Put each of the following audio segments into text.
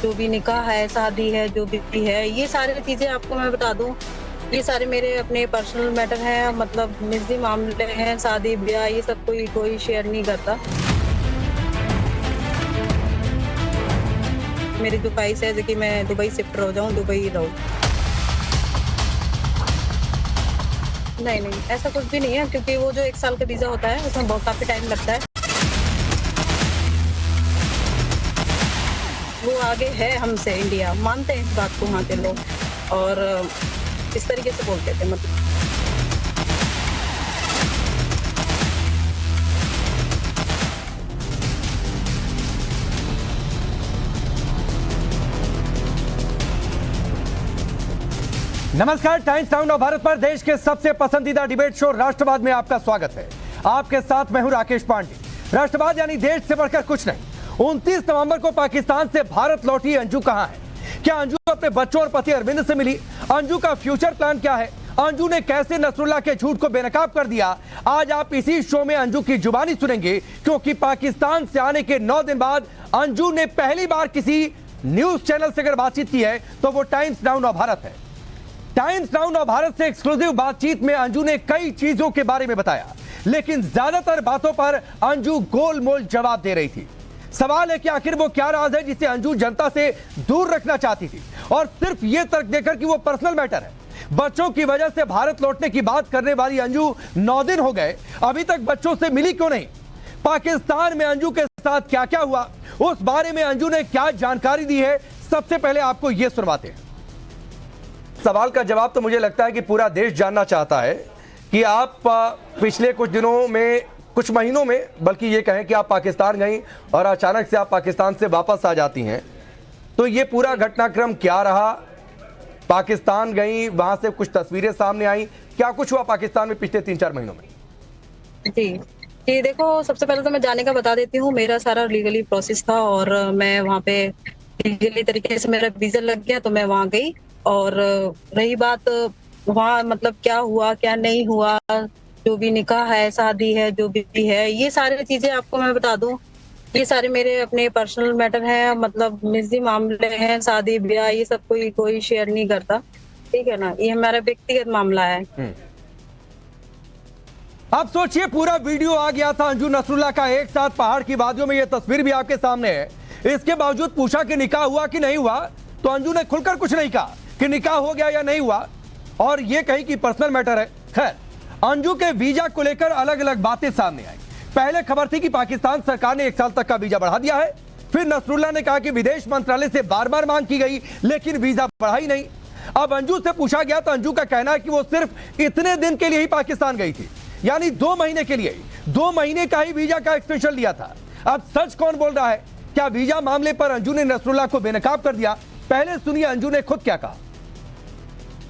जो भी निकाह है, शादी है, जो भी है, ये सारी चीज़ें आपको मैं बता दूँ, ये सारे मेरे अपने पर्सनल मैटर हैं, मतलब निजी मामले हैं, शादी-ब्याह ये सब कोई शेयर नहीं करता। मेरी जो ख्वाहिश है कि मैं दुबई शिफ्ट हो जाऊँ, दुबई रहूँ। नहीं, नहीं, ऐसा कुछ भी नहीं है क्योंकि वो जो 1 साल का वीज़ा होता है, उसमें बहुत काफ़ी टाइम लगता है। वो आगे है हमसे इंडिया, मानते हैं इस बात को वहाँ के लोग और इस तरीके से बोलते थे मतलब। नमस्कार, टाइम्स नाउ नव भारत पर देश के सबसे पसंदीदा डिबेट शो राष्ट्रवाद में आपका स्वागत है। आपके साथ मैं हूं राकेश पांडे। राष्ट्रवाद यानी देश से बढ़कर कुछ नहीं। 29 नवंबर को पाकिस्तान से भारत लौटी अंजू कहां है? क्या अंजू अपने बच्चों और पति अरविंद से मिली? अंजू का फ्यूचर प्लान क्या है? अंजू ने कैसे नसरुल्लाह के झूठ को बेनकाब कर दिया? आज आप इसी शो में अंजू की जुबानी सुनेंगे, क्योंकि पाकिस्तान से आने के 9 दिन बाद अंजू ने पहली बार किसी न्यूज चैनल से अगर बातचीत की है तो वो टाइम्स नाउ नव भारत है। टाइम्स नाउ नव भारत से एक्सक्लूसिव बातचीत में अंजू ने कई चीजों के बारे में बताया, लेकिन ज्यादातर बातों पर अंजू गोलमोल जवाब दे रही थी। सवाल है कि आखिर वो क्या राज है जिसे अंजू जनता से दूर रखना चाहती थी, और सिर्फ ये तर्क देकर कि वो पर्सनल मैटर है। बच्चों की वजह से भारत लौटने की बात करने वाली अंजू 9 दिन हो गए, अभी तक बच्चों से मिली क्यों नहीं? पाकिस्तान में अंजू के साथ क्या क्या हुआ, उस बारे में अंजू ने क्या जानकारी दी है, सबसे पहले आपको यह सुनवाते हैं। सवाल का जवाब तो मुझे लगता है कि पूरा देश जानना चाहता है कि आप पिछले कुछ दिनों में, कुछ महीनों में, बल्कि ये कहें कि आप पाकिस्तान गई और अचानक से आप पाकिस्तान से वापस आ जाती हैं, तो ये पूरा घटनाक्रम क्या रहा? पाकिस्तान गई, वहां से कुछ तस्वीरें सामने आई, क्या कुछ हुआ पाकिस्तान में पिछले 3-4 महीनों में? जी देखो, सबसे पहले तो मैं जाने का बता देती हूँ, मेरा सारा लीगली प्रोसेस था और मैं वहाँ पे लीगली तरीके से मेरा वीजा लग गया तो मैं वहाँ गई। और रही बात वहाँ मतलब क्या हुआ क्या नहीं हुआ, जो भी निकाह है, शादी है, जो भी है, ये सारी चीजें आपको मैं बता दूं, ये सारे मेरे अपने पर्सनल मैटर हैं, मतलब निजी मामले हैं, शादी ब्याह ये सब कोई शेयर नहीं करता, ठीक है ना, ये हमारा व्यक्तिगत मामला है। आप सोचिए, पूरा वीडियो आ गया था अंजू नसरुल्लाह का एक साथ पहाड़ की वादियों में, ये तस्वीर भी आपके सामने है। इसके बावजूद पूछा कि निकाह हुआ कि नहीं हुआ, तो अंजू ने खुलकर कुछ नहीं कहा कि निकाह हो गया या नहीं हुआ, और ये कही कि पर्सनल मैटर है। खैर, अंजू के वीजा को लेकर अलग अलग बातें सामने आई। पहले खबर थी कि पाकिस्तान सरकार ने 1 साल तक का वीजा बढ़ा दिया है। फिर नसरुल्लाह ने कहा कि विदेश मंत्रालय से बार बार मांग की गई, लेकिन वीजा बढ़ा ही नहीं। अब अंजू से पूछा गया तो अंजू का कहना है कि वो सिर्फ इतने दिन के लिए ही पाकिस्तान गई थी, यानी 2 महीने के लिए, 2 महीने का ही वीजा का एक्सटेंशन लिया था। अब सच कौन बोल रहा है? क्या वीजा मामले पर अंजू ने नसरुल्लाह को बेनकाब कर दिया? पहले सुनिए अंजू ने खुद क्या कहा।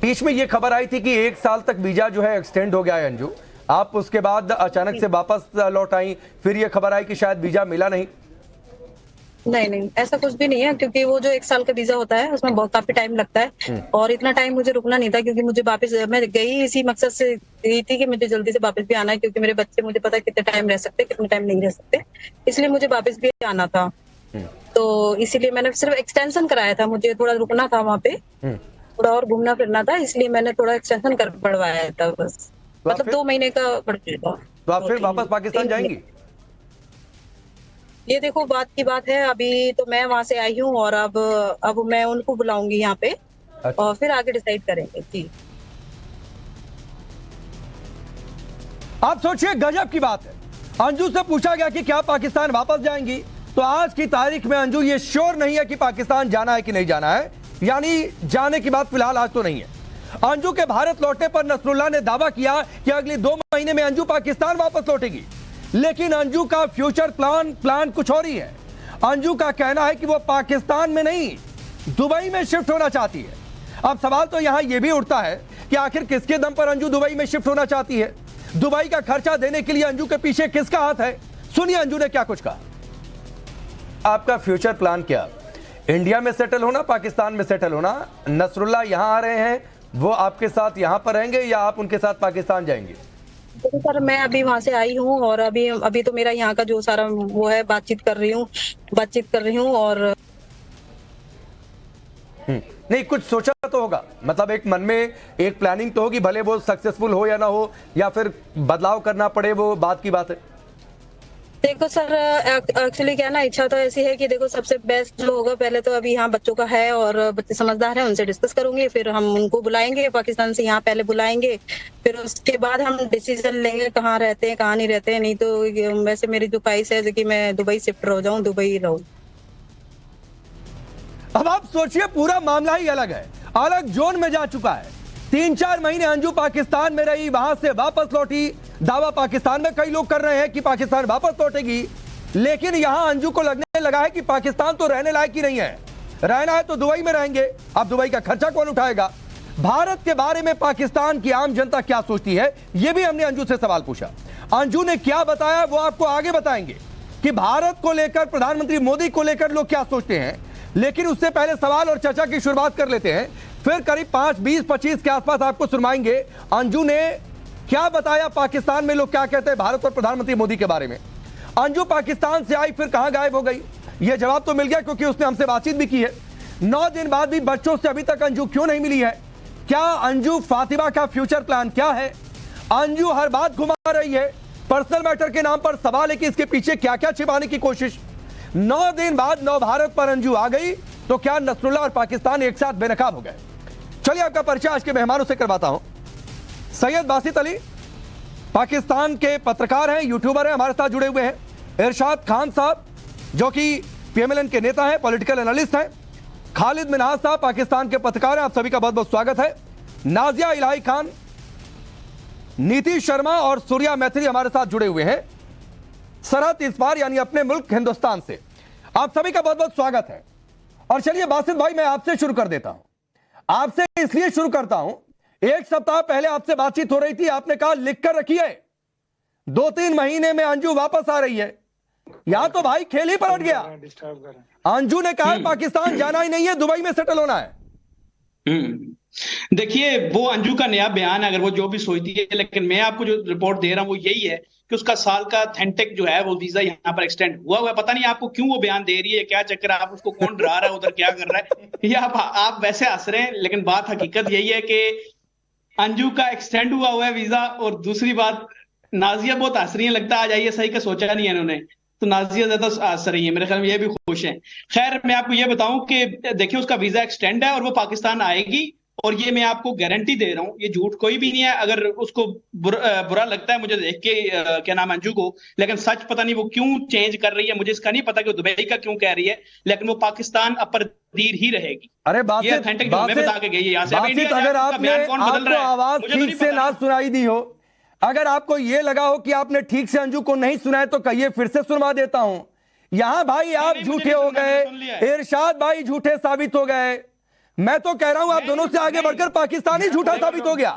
बीच में यह खबर आई थी कि 1 साल तक वीजा जो है एक्सटेंड हो गया है अंजू, आप उसके बाद अचानक से वापस लौट आई, फिर यह खबर आई कि शायद वीजा मिला नहीं। नहीं, ऐसा कुछ भी नहीं है क्योंकि वो जो 1 साल का वीजा होता है उसमें बहुत काफी टाइम लगता है और इतना टाइम मुझे रुकना नहीं था, क्योंकि मुझे वापस, मैं गई इसी मकसद से गई थी कि मुझे जल्दी से वापस भी आना है, क्योंकि मेरे बच्चे मुझे पता है कितने टाइम रह सकते, कितने टाइम नहीं रह सकते, इसलिए मुझे वापस भी आना था। तो इसीलिए मैंने सिर्फ एक्सटेंशन कराया था, मुझे थोड़ा रुकना था वहाँ पे, थोड़ा और घूमना फिरना था, इसलिए मैंने थोड़ा एक्सटेंशन कर बढ़वाया था बस, मतलब 2 महीने का बढ़ गया। तो आप फिर वापस पाकिस्तान जाएंगी? ये देखो, बात की बात है, अभी तो मैं वहां से आई हूँ और अब मैं उनको बुलाऊंगी यहाँ पे। अच्छा। और फिर आगे डिसाइड करेंगे। जी, आप सोचिए, गजब की बात है। अंजू से पूछा गया कि क्या पाकिस्तान वापस जाएंगी, तो आज की तारीख में अंजू ये श्योर नहीं है कि पाकिस्तान जाना है कि नहीं जाना है, यानी जाने की बात फिलहाल आज तो नहीं है। अंजू के भारत लौटने पर नसरुल्लाह ने दावा किया कि अगले 2 महीने में अंजू पाकिस्तान वापस लौटेगी, लेकिन अंजू का फ्यूचर प्लान कुछ और ही है। अंजू का कहना है कि वो पाकिस्तान में नहीं, दुबई में शिफ्ट होना चाहती है। अब सवाल तो यहां यह भी उठता है कि आखिर किसके दम पर अंजू दुबई में शिफ्ट होना चाहती है? दुबई का खर्चा देने के लिए अंजू के पीछे किसका हाथ है? सुनिए अंजू ने क्या कुछ कहा। आपका फ्यूचर प्लान क्या? इंडिया में सेटल होना, पाकिस्तान में सेटल होना? नसरुल्लाह यहां आ रहे हैं, वो आपके साथ यहां पर रहेंगे या आप उनके साथ पाकिस्तान जाएंगे? तो सर मैं अभी वहां से आई हूँ और अभी तो मेरा यहाँ का जो सारा वो है, बातचीत कर रही हूँ और नहीं, कुछ सोचा तो होगा, मतलब एक मन में एक प्लानिंग तो होगी, भले वो सक्सेसफुल हो या ना हो, या फिर बदलाव करना पड़े, वो बात की बात है। देखो सर, एक्चुअली क्या ना, इच्छा तो ऐसी है कि देखो सबसे बेस्ट जो होगा, पहले तो अभी यहाँ बच्चों का है और बच्चे समझदार हैं, उनसे डिस्कस करूंगी, फिर हम उनको बुलाएंगे पाकिस्तान से, यहाँ पहले बुलाएंगे, फिर उसके बाद हम डिसीजन लेंगे कहाँ रहते हैं कहाँ नहीं रहते हैं। नहीं तो वैसे मेरी जो ख्वाहिश है कि मैं दुबई शिफ्ट हो जाऊँ, दुबई रहूँ। अब आप सोचिए, पूरा मामला ही अलग है, अलग जोन में जा चुका है। 3-4 महीने अंजू पाकिस्तान में रही, वहां से वापस लौटी, दावा पाकिस्तान में कई लोग कर रहे हैं कि पाकिस्तान वापस लौटेगी, लेकिन यहां अंजू को लगने लगा है कि पाकिस्तान तो रहने लायक ही नहीं है, रहना है तो दुबई में रहेंगे। अब दुबई का खर्चा कौन उठाएगा? भारत के बारे में पाकिस्तान की आम जनता क्या सोचती है, यह भी हमने अंजू से सवाल पूछा। अंजू ने क्या बताया वो आपको आगे बताएंगे कि भारत को लेकर, प्रधानमंत्री मोदी को लेकर लोग क्या सोचते हैं। लेकिन उससे पहले सवाल और चर्चा की शुरुआत कर लेते हैं, फिर करीब 5, 20, 25 के आसपास आपको सुनवाएंगे अंजू ने क्या बताया, पाकिस्तान में लोग क्या कहते हैं भारत और प्रधानमंत्री मोदी के बारे में। अंजू पाकिस्तान से आई, फिर कहां गायब हो गई, यह जवाब तो मिल गया क्योंकि उसने हमसे बातचीत भी की है। 9 दिन बाद भी बच्चों से अभी तक अंजू क्यों नहीं मिली है? क्या अंजू फातिमा का फ्यूचर प्लान क्या है? अंजू हर बात घुमा रही है, पर्सनल मैटर के नाम पर सवाल है कि इसके पीछे क्या क्या छिपाने की कोशिश। 9 दिन बाद नव भारत पर अंजू आ गई, तो क्या नसरुल्लाह और पाकिस्तान एक साथ बेनकाब हो गए? चलिए आपका परिचय आज के मेहमानों से करवाता हूं। सैयद बासित अली पाकिस्तान के पत्रकार हैं, यूट्यूबर हैं, हमारे साथ जुड़े हुए हैं। इरशाद खान साहब जो कि पीएमएलएन के नेता हैं, पॉलिटिकल एनालिस्ट हैं। खालिद मिनहाज साहब पाकिस्तान के पत्रकार हैं, आप सभी का बहुत बहुत स्वागत है। नाजिया इलाही खान, नीति शर्मा और सूर्या मैथिली हमारे साथ जुड़े हुए हैं, सरहद इस बार यानी अपने मुल्क हिंदुस्तान से। आप सभी का बहुत बहुत स्वागत है। और चलिए बासित भाई, मैं आपसे शुरू कर देता हूं। आपसे इसलिए शुरू करता हूं, 1 सप्ताह पहले आपसे बातचीत हो रही थी, आपने कहा लिख कर रखिए 2-3 महीने में अंजू वापस आ रही है। यहां तो भाई खेल ही पलट गया। अंजू ने कहा पाकिस्तान जाना ही नहीं है, दुबई में सेटल होना है। देखिए, वो अंजू का नया बयान है, अगर वो जो भी सोचती है, लेकिन मैं आपको जो रिपोर्ट दे रहा हूं वो यही है कि उसका साल का थेंटेक जो है वो वीजा यहाँ पर एक्सटेंड हुआ है। पता नहीं आपको क्यों वो बयान दे रही है, क्या चक्कर है, आप उसको कौन डरा रहा है, उधर क्या कर रहा है, या आप वैसे हंस रहे हैं, लेकिन बात हकीकत यही है कि अंजू का एक्सटेंड हुआ है वीजा। और दूसरी बात, नाजिया बहुत हंस रही है, लगता है आज आई सही का सोचा नहीं है इन्होंने, तो नाजिया ज्यादा हंस रही है, मेरे ख्याल में ये भी खुश है। खैर, मैं आपको ये बताऊं कि देखिए उसका वीजा एक्सटेंड है और वो पाकिस्तान आएगी, और ये मैं आपको गारंटी दे रहा हूं, ये झूठ कोई भी नहीं है। अगर उसको बुरा लगता है मुझे देख के क्या नाम अंजू को, लेकिन सच पता नहीं वो क्यों चेंज कर रही है, मुझे इसका नहीं पता कि वो दुबई का क्यों कह रही है, लेकिन वो पाकिस्तान अपरदीर ही रहेगी। अरे बात ये ऑथेंटिक जो हमें बता के गई है यहाँ से। अगर आपने आपको आवाज ठीक से ना सुनाई दी हो, अगर आपको ये लगा हो कि आपने ठीक से अंजू को नहीं सुना है, तो कहिए फिर से सुनवा देता हूं। यहां भाई आप झूठे हो गए, इरशाद भाई झूठे साबित हो गए। मैं तो कह रहा हूं आप दोनों से आगे बढ़कर पाकिस्तानी झूठा साबित हो गया।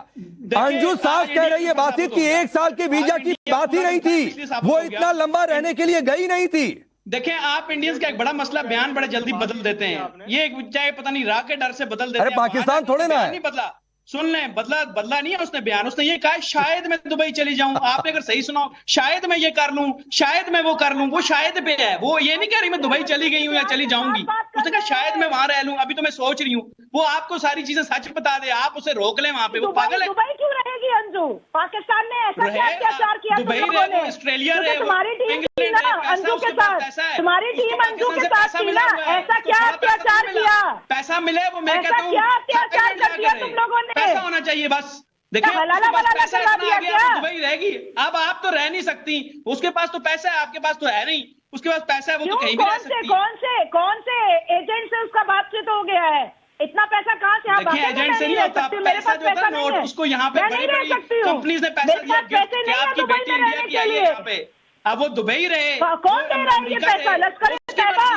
अंजू साफ कह रही है बासित की 1 साल के वीजा की बात ही नहीं थी, वो इतना लंबा रहने के लिए गई नहीं थी। देखें, आप इंडियंस का एक बड़ा मसला, बयान बड़े जल्दी बदल देते हैं, ये चाहे पता नहीं राह के डर से बदल देते हैं। अरे पाकिस्तान थोड़े ना है, नहीं बदला, सुन लें, बदला नहीं है उसने बयान। उसने ये कहा शायद मैं दुबई चली जाऊं, आपने अगर सही सुना, शायद मैं ये कर लूं, शायद मैं वो कर लूं, वो शायद पे है, वो ये नहीं कह रही मैं दुबई चली गई हूं या चली जाऊंगी। उसने कहा शायद मैं वहां रह लूं, अभी तो मैं सोच रही हूं। वो आपको सारी चीजें सच बता दे, आप उसे रोक लें वहां पे, वो पागल है। दुबई क्यों रहेगी अंजू? पाकिस्तान ने ऐसा क्या अत्याचार किया? दुबई रहे, ऑस्ट्रेलिया रहे, तुम्हारी टीम थी ना अंजू के साथ, तुम्हारी टीम अंजू के साथ थी ना, ऐसा क्या अत्याचार किया? पैसा मिले, वो मैं कहता हूँ क्या अत्याचार कर दिया तुम लोगों ने? पैसा होना चाहिए बस। देखिए पैसा इतना आ गया तो दुबई रहेगी। अब आप तो रह नहीं सकती, उसके पास तो पैसा है, आपके पास तो है नहीं। उसके पास पैसा है, वो तो कहीं भी रह सकती है। कौन से एजेंट से उसका बातचीत हो गया है? इतना पैसा कहाँ से? देखिए, एजेंट से नहीं होता, पैसा जो होता है नोट, उसको यहाँ पे बड़ी बड़ी कंपनीज ने पैसा दिया, आपकी बेटी इंडिया की आई है यहाँ पे, अब वो दुबई रहे। कौन दे रहा है ये पैसा? लश्कर तैयबा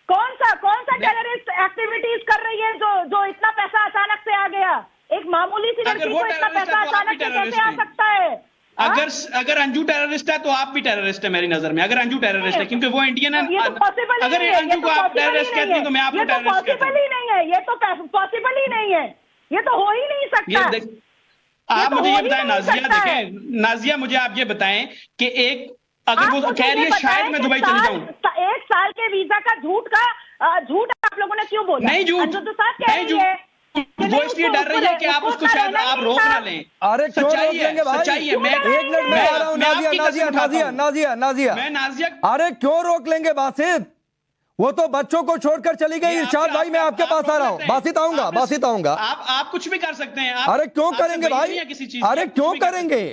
कौन सा टेररिस्ट एक्टिविटीज कर रही है जो इतना पैसा अचानक से आ गया? एक मामूली सी लड़की को इतना पैसा अचानक से कैसे आ सकता है? अगर अंजू टेररिस्ट है तो आप भी टेररिस्ट है मेरी नजर में, अगर अंजू टेररिस्ट है, क्योंकि वो इंडियन है। अगर अंजू को आप टेररिस्ट कहती हैं तो मैं आपको टेररिस्ट कहता हूं। पॉसिबल ही नहीं है, ये तो पॉसिबल ही नहीं है, ये तो हो ही नहीं सकता। आप मुझे ये बताएं नाजिया, देखें नाजिया, मुझे आप ये बताएं कि एक, अगर वो कह रही है शायद मैं दुबई चली जाऊं, 1 साल के वीजा का झूठ का झूठ आप लोगों ने क्यों बोला? नहीं झूठ, अंजू तो साफ कह नहीं रही है वो इसलिए डर रही है कि आप उसको शायद आप रोक ना लें। अरे क्यों रोक लेंगे भाई? सच्चाई है। मैं एक मिनट में आ रहा हूं। नाजिया मैं नाजिया, अरे क्यों रोक लेंगे बासित? वो तो बच्चों को छोड़कर चली गई। इरशाद भाई मैं आपके पास आ रहा हूँ। बासित आऊंगा। आप कुछ भी कर सकते हैं। अरे क्यों करेंगे भाई? अरे क्यों करेंगे?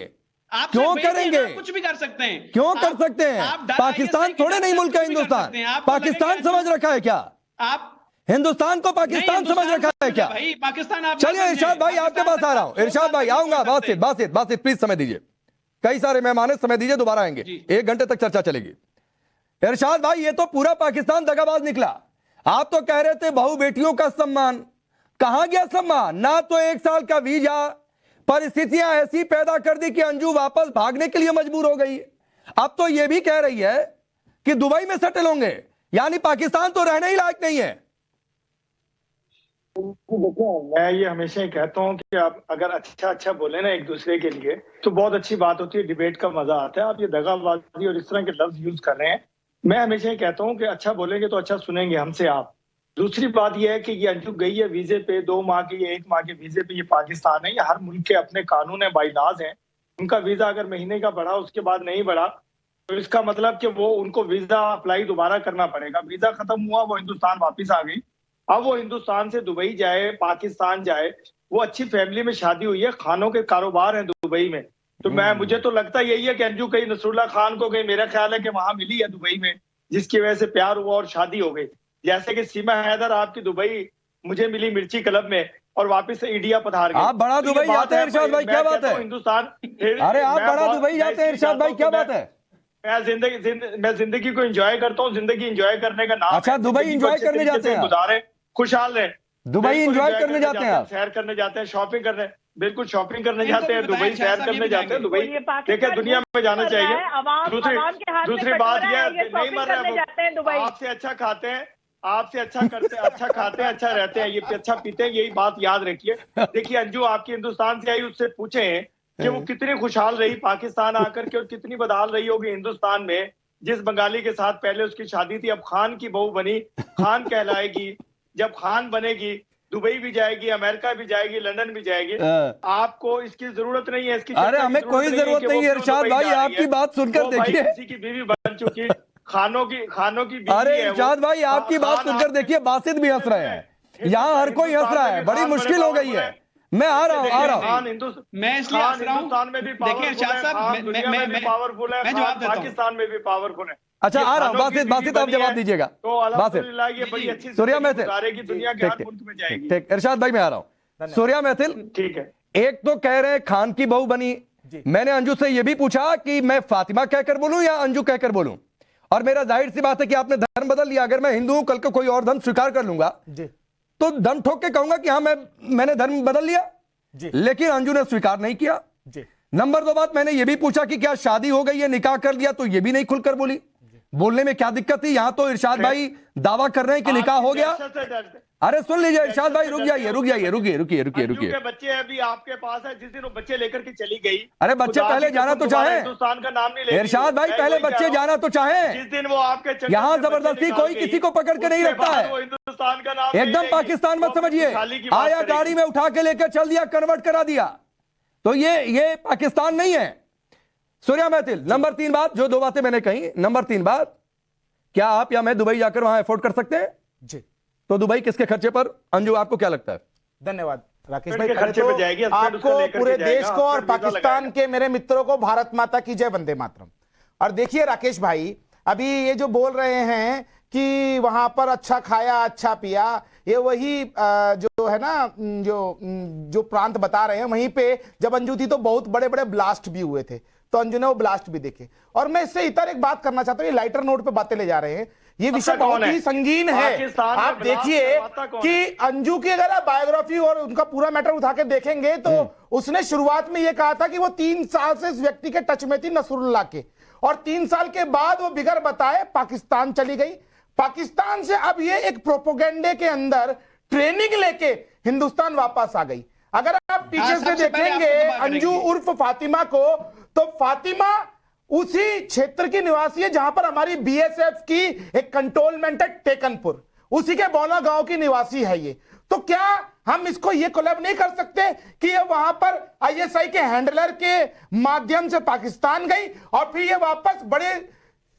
क्यों करेंगे? कुछ भी कर सकते हैं। क्यों कर सकते हैं? पाकिस्तान थोड़े नहीं मुल्क है हिंदुस्तान। पाकिस्तान समझ रखा है क्या? आप हिंदुस्तान को पाकिस्तान समझ रखा है क्या? भाई पाकिस्तान आप चलिए इरशाद भाई आपके पास आ रहा हूं। इरशाद भाई आऊंगा। बासित प्लीज समय दीजिए। कई सारे मेहमान हैं, समय दीजिए, दोबारा आएंगे। 1 घंटे तक चर्चा चलेगी। इरशाद भाई ये तो पूरा पाकिस्तान दगाबाज निकला। आप तो कह रहे थे बहू बेटियों का सम्मान, कहां गया सम्मान? ना तो 1 साल का वीजा, परिस्थितियां ऐसी पैदा कर दी कि अंजू वापस भागने के लिए मजबूर हो गई। अब तो ये भी कह रही है कि दुबई में सेटल होंगे, यानी पाकिस्तान तो रहने ही लायक नहीं है। देखो मैं ये हमेशा ही कहता हूँ कि आप अगर अच्छा बोले ना एक दूसरे के लिए तो बहुत अच्छी बात होती है, डिबेट का मजा आता है। आप ये दगाबाजी और इस तरह के लफ्ज यूज कर रहे हैं। मैं हमेशा ही कहता हूँ कि अच्छा बोलेंगे तो अच्छा सुनेंगे हमसे आप। दूसरी बात यह है कि ये अंजू गई है वीजे पे, 2 माह के या 1 माह के वीजे पे। ये पाकिस्तान है, ये हर मुल्क के अपने कानून है, बाइलाज हैं। उनका वीजा अगर महीने का बढ़ा उसके बाद नहीं बढ़ा तो इसका मतलब कि वो उनको वीजा अप्लाई दोबारा करना पड़ेगा। वीजा खत्म हुआ, वो हिंदुस्तान वापिस आ गई। अब वो हिंदुस्तान से दुबई जाए, पाकिस्तान जाए, वो अच्छी फैमिली में शादी हुई है, खानों के कारोबार हैं दुबई में। तो मुझे तो लगता यही है कि अंजू कहीं नसरुल्लाह खान को, कहीं मेरा ख्याल है कि वहां मिली है दुबई में, जिसकी वजह से प्यार हुआ और शादी हो गई। जैसे कि सीमा हैदर आपकी दुबई मुझे मिली मिर्ची क्लब में और वापस से इंडिया पधार गई। आप बड़ा दुबई जाते हैं इरशाद भाई, क्या बात है? हिंदुस्तान, अरे आप बड़ा दुबई जाते हैं इरशाद भाई, क्या बात है? मैं जिंदगी को एंजॉय करता हूँ। जिंदगी एंजॉय करने का नाम। अच्छा दुबई एंजॉय करने जाते हैं? गुजारे, खुशहाल रहे। दुबई एंजॉय करने जाते हैं आप? सैर करने जाते हैं, शॉपिंग करने, बिल्कुल शॉपिंग करने जाते हैं, दुबई सैर करने जाते हैं। दुबई देखिए दुनिया में जाना चाहिए। दूसरी बात यह नहीं मर रहे, आपसे अच्छा खाते हैं, आपसे अच्छा करते, अच्छा खाते हैं, अच्छा रहते हैं, ये अच्छा पीते हैं, यही बात याद रखिए। देखिए अंजू आपकी हिंदुस्तान से आई, उससे पूछे कि वो कितनी खुशहाल रही पाकिस्तान आकर के और कितनी बदहाल रही होगी हिंदुस्तान में। जिस बंगाली के साथ पहले उसकी शादी थी, अब खान की बहू बनी, खान कहलाएगी। जब खान बनेगी दुबई भी जाएगी, अमेरिका भी जाएगी, लंदन भी जाएगी। आपको इसकी जरूरत नहीं है, इसकी। अरे हमें कोई जरूरत नहीं है इरशाद भाई, आपकी बात सुनकर देखिए। किसी की बीवी बन चुकी, खानों की बीवी। अरे इरशाद भाई आपकी बात सुनकर देखिए, बासित भी हंस रहे हैं, यहाँ हर कोई हंस रहा है। बड़ी मुश्किल हो गई है। मैं आ रहा हूँ। मैं इसलिए हंस रहा हूँ। हिंदुस्तान में भी पावरफुल है, पाकिस्तान में भी पावरफुल है। अच्छा आ रहा हूँ बासित आप जवाब दीजिएगा। तो अल्हम्दुलिल्लाह ये बड़ी अच्छी सूर्या महथिल दुनिया के हर मुल्क में जाएगी। ठीक, इरशाद भाई मैं आ रहा हूँ। सूर्या महथिल ठीक है। एक तो कह रहे हैं खान की बहू बनी, मैंने अंजू से यह भी पूछा कि मैं फातिमा कहकर बोलूं या अंजू कहकर बोलूं, और मेरा जाहिर सी बात है कि आपने धर्म बदल लिया। अगर मैं हिंदू हूं, कल को कोई और धर्म स्वीकार कर लूंगा तो दम ठोक के कहूंगा कि हाँ मैंने धर्म बदल लिया, लेकिन अंजू ने स्वीकार नहीं किया। नंबर 2 बात, मैंने यह भी पूछा कि क्या शादी हो गई है, निकाह कर लिया, तो यह भी नहीं खुलकर बोली। बोलने में क्या दिक्कत थी? यहां तो इरशाद भाई दावा कर रहे हैं कि निकाह हो गया। अरे सुन लीजिए इरशाद भाई, रुकिए। बच्चे अभी आपके पास है, जिस दिन वो बच्चे लेकर के चली गई। अरे बच्चे पहले जाना तो चाहे, हिंदुस्तान का नाम नहीं ले इरशाद भाई, पहले बच्चे जाना तो चाहे। जिस दिन वो आपके यहाँ जबरदस्ती कोई किसी को पकड़ के नहीं रखता है। हिंदुस्तान का नाम एकदम पाकिस्तान मत समझिए, आया गाड़ी में उठा के लेकर चल दिया, कन्वर्ट करा दिया, तो ये पाकिस्तान नहीं है। सूर्या महथिल, नंबर 3 बात, जो 2 बातें मैंने कही, नंबर 3 बात, क्या आप या मैं दुबई जाकर वहां अफोर्ड कर सकते हैं? जी। तो दुबई किसके खर्चे पर? अंजू आपको क्या लगता है? धन्यवाद राकेश भाई। खर्चे पे जाएगी, आपको, पूरे देश को और पाकिस्तान के मेरे मित्रों को भारत माता की जय, वंदे मातरम। और देखिए राकेश भाई, अभी ये जो बोल रहे हैं कि वहां पर अच्छा खाया अच्छा पिया, ये वही जो है ना, जो प्रांत बता रहे हैं, वहीं पे जब अंजू थी तो बहुत बड़े बड़े ब्लास्ट भी हुए थे, तो अंजू ने वो ब्लास्ट भी देखे। और मैं इससे इतर एक बात करना चाहता हूं, ये लाइटर नोट पे बातें ले जा रहे हैं, ये विषय बहुत ही संगीन है। आप देखिए कि अंजू की अगर आप बायोग्राफी और उनका पूरा मैटर उठा के देखेंगे तो उसने शुरुआत में यह कहा था कि वो 3 साल से इस व्यक्ति के टच में थी, नसरुल्लाह के, और 3 साल के बाद वो बिगर बताए पाकिस्तान चली गई। पाकिस्तान से अब ये एक प्रोपोगेंडे के अंदर ट्रेनिंग लेके हिंदुस्तान वापस आ गई। अगर आप पीछे से देखेंगे अंजू उर्फ फातिमा को, तो फातिमा उसी क्षेत्र की निवासी है जहां पर हमारी बीएसएफ की एक कंटोनमेंट है टेकनपुर, उसी के बौना गांव की निवासी है ये। तो क्या हम इसको ये कोलैब नहीं कर सकते कि ये वहां पर आईएसआई के हैंडलर के माध्यम से पाकिस्तान गई और फिर ये वापस बड़े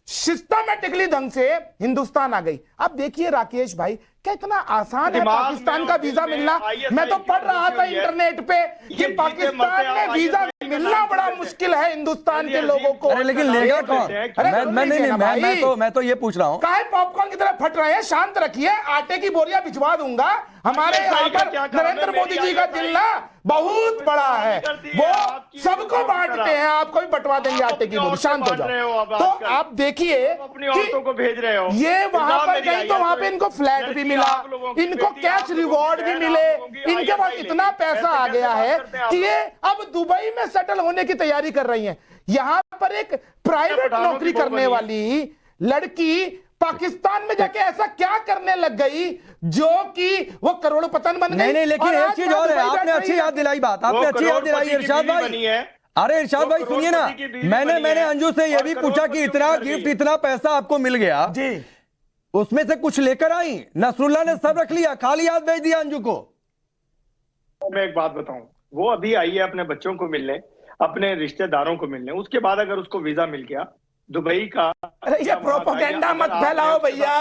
सिस्टमैटिकली ढंग से हिंदुस्तान आ गई? अब देखिए राकेश भाई, क्या इतना आसान है पाकिस्तान का वीजा मिलना? मैं तो पढ़ रहा था इंटरनेट पे कि पाकिस्तान में वीजा मिलना बड़ा मुश्किल है हिंदुस्तान के लोगों को। अरे लेकिन लेगा कौन? मैं तो ये पूछ रहा हूँ, काहे पॉपकॉर्न की तरह फट रहे हैं? शांत रखिए, आटे की बोरियां भिजवा दूंगा। हमारे यहाँ पर नरेंद्र मोदी जी का दिल ना बहुत बड़ा है, वो सबको बांटते हैं, आपको भी बंटवा देंगे आटे की बोरी, शांत हो जाओ। तो आप देखिए अपनी औरतों को भेज रहे हो, ये वहां पर गई तो वहां पे इनको फ्लैट भी मिला, इनको कैश रिवॉर्ड भी मिले, इनके पास इतना पैसा आ गया है कि ये अब दुबई में सेटल होने की तैयारी कर रही हैं। यहां पर एक प्राइवेट नौकरी करने वाली लड़की पाकिस्तान में जाके ऐसा क्या करने लग गई जो कि वो करोड़पति बन गई? नहीं, लेकिन एक चीज और है, आपने अच्छी याद दिलाई बात, आपने अच्छी याद दिलाई इरशाद भाई। अरे इरशाद भाई सुनिए ना, मैंने अंजू से यह भी पूछा कि इतना गिफ्ट, इतना पैसा आपको मिल गया जी, उसमें से कुछ लेकर आई? नसरुल्लाह ने सब रख लिया, खाली हाथ भेज दिया अंजू को? मैं एक बात बताऊं, वो अभी आई है अपने बच्चों को मिलने, अपने रिश्तेदारों को मिलने, उसके बाद अगर उसको वीजा मिल गया दुबई का। अरे ये प्रोपेगेंडा मत फैलाओ भैया,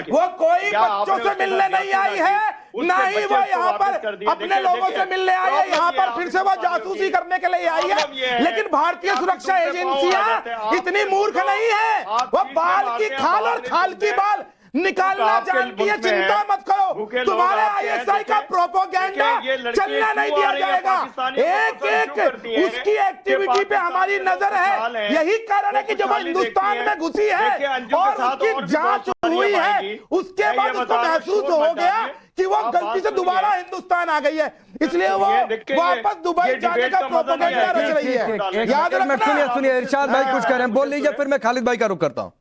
वो कोई बच्चों से मिलने नहीं आई है, ना ही वो यहाँ पर अपने लोगों से मिलने आई है, यहाँ पर फिर से वो जासूसी करने के लिए आई है। लेकिन भारतीय सुरक्षा एजेंसियां इतनी मूर्ख नहीं है, वो बाल की खाल और खाल की बाल निकालना जानती है। चिंता मत करो, तुम्हारे आईएसआई का प्रोपेगेंडा चलना नहीं दिया जाएगा। एक एक उसकी एक्टिविटी पे हमारी नजर है। यही कारण है कि जब वो हिंदुस्तान में घुसी है और उसकी जांच हुई है, उसके बाद उसको महसूस हो गया कि वो गलती से दोबारा हिंदुस्तान आ गई है, इसलिए वो वापस दुबई जाने का प्रोपेगेंडा रच रही है। याद रखना। सुनिए इरशाद भाई कुछ कह रहे हैं, बोल लीजिए, फिर मैं खालिद भाई का रुख करता हूं।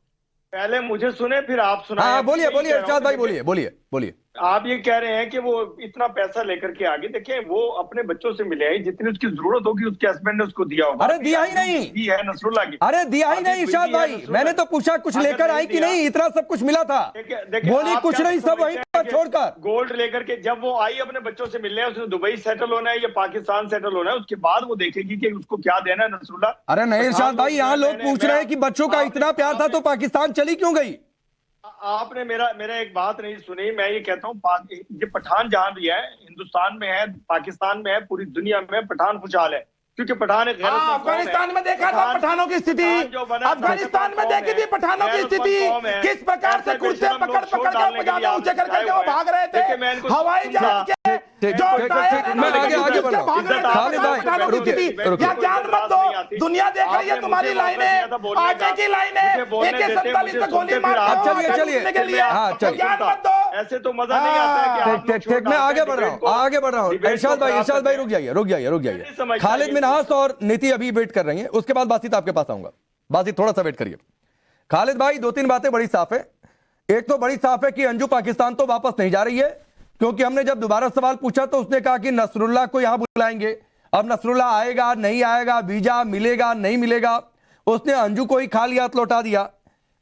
पहले मुझे सुने फिर आप सुना। हाँ बोलिए इरशाद भाई, बोलिए। आप ये कह रहे हैं कि वो इतना पैसा लेकर के आगे, देखिए वो अपने बच्चों से मिले हैं, जितनी उसकी जरूरत होगी उसके हस्बैंड ने उसको दिया होगा। अरे दिया ही नहीं है नसरुल्लाह की। अरे दिया ही नहीं इरशाद भाई, मैंने तो पूछा कुछ लेकर आई कि नहीं? इतना सब कुछ मिला था, बोली कुछ नहीं, सब वहीं पर छोड़कर गोल्ड लेकर के जब वो आई अपने बच्चों से मिलने, उसने दुबई सेटल होना है या पाकिस्तान सेटल होना है, उसके बाद वो देखेगी कि उसको क्या देना है नसरुल्लाह। अरे नहीं इरशाद भाई, यहाँ लोग पूछ रहे हैं कि बच्चों का इतना प्यार था तो पाकिस्तान चली क्यों गई? आपने मेरा एक बात नहीं सुनी। मैं ये कहता हूँ ये पठान जहां भी है, हिंदुस्तान में है, पाकिस्तान में है, पूरी दुनिया में पठान खुशहाल है, क्योंकि पठान एक अफगानिस्तान में देखा था पठानों की स्थिति, अफगानिस्तान में देखी थी पठानों की स्थिति, किस प्रकार से कुर्सियां पकड़ के पजामे ऊंचे करके वो भाग रहे थे हवाई जहाज के। मैं आगे बढ़ रहा हूं। जान मत दो, दुनिया देख रही है तुम्हारी लाइनें, आटे की लाइनें, AK-47 से गोली मार चलिए हाँ चलिए, जान मत दो। ऐसे तो मजा नहीं आता है कि मैं आगे बढ़ रहा हूँ। इरशाद भाई रुक जाइए। खालिद मिनहास और नीति अभी वेट कर रही हैं, उसके बाद बातचीत आपके पास आऊंगा। बातचीत थोड़ा सा वेट करिए। खालिद भाई दो तीन बातें बड़ी साफ है। एक तो बड़ी साफ है कि अंजू पाकिस्तान तो वापस नहीं जा रही है, क्योंकि हमने जब दोबारा सवाल पूछा तो उसने कहा कि नसरुल्लाह को यहां बुलाएंगे। अब नसरुल्लाह आएगा नहीं आएगा, वीजा मिलेगा नहीं मिलेगा, उसने अंजू को ही खाली हाथ लौटा दिया।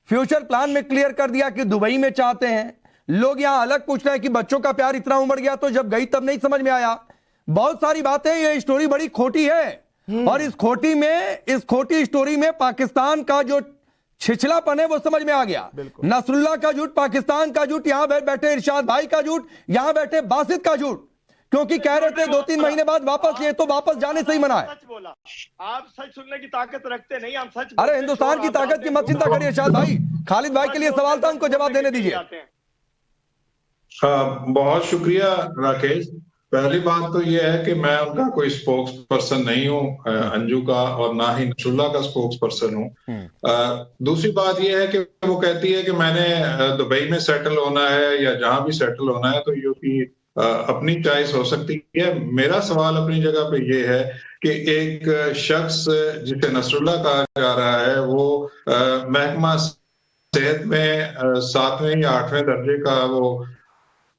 फ्यूचर प्लान में क्लियर कर दिया कि दुबई में चाहते हैं। लोग यहां अलग पूछ रहे हैं कि बच्चों का प्यार इतना उमड़ गया, तो जब गई तब नहीं समझ में आया। बहुत सारी बातें, ये स्टोरी बड़ी खोटी है और इस खोटी स्टोरी में पाकिस्तान का जो छिछलापन है वो समझ में आ गया। नसरुल्लाह का झूठ, पाकिस्तान का झूठ, यहां बैठे इरशाद भाई का झूठ, यहां बैठे बासित का झूठ, क्योंकि कह रहे थे 2-3 महीने बाद वापस, ये तो वापस जाने से ही मना है। सच बोला, आप सच सुनने की ताकत रखते नहीं, हम सच। अरे हिंदुस्तान की ताकत की मत चिंता करिए इरशाद भाई। खालिद भाई के लिए सवाल था, उनको जवाब देने दीजिए। बहुत शुक्रिया राकेश। पहली बात तो यह है कि मैं उनका कोई स्पोक्स पर्सन नहीं हूं, अंजू का, और ना ही नसरुल्लाह का स्पोक्स पर्सन हूं। दूसरी बात यह है कि वो कहती है कि मैंने दुबई में सेटल होना है या जहां भी सेटल होना है, तो ये की अपनी चॉइस हो सकती है। मेरा सवाल अपनी जगह पे ये है कि एक शख्स जिसे नसरुल्लाह कहा जा रहा है, वो महकमा सेहत में 7वें या 8वें दर्जे का वो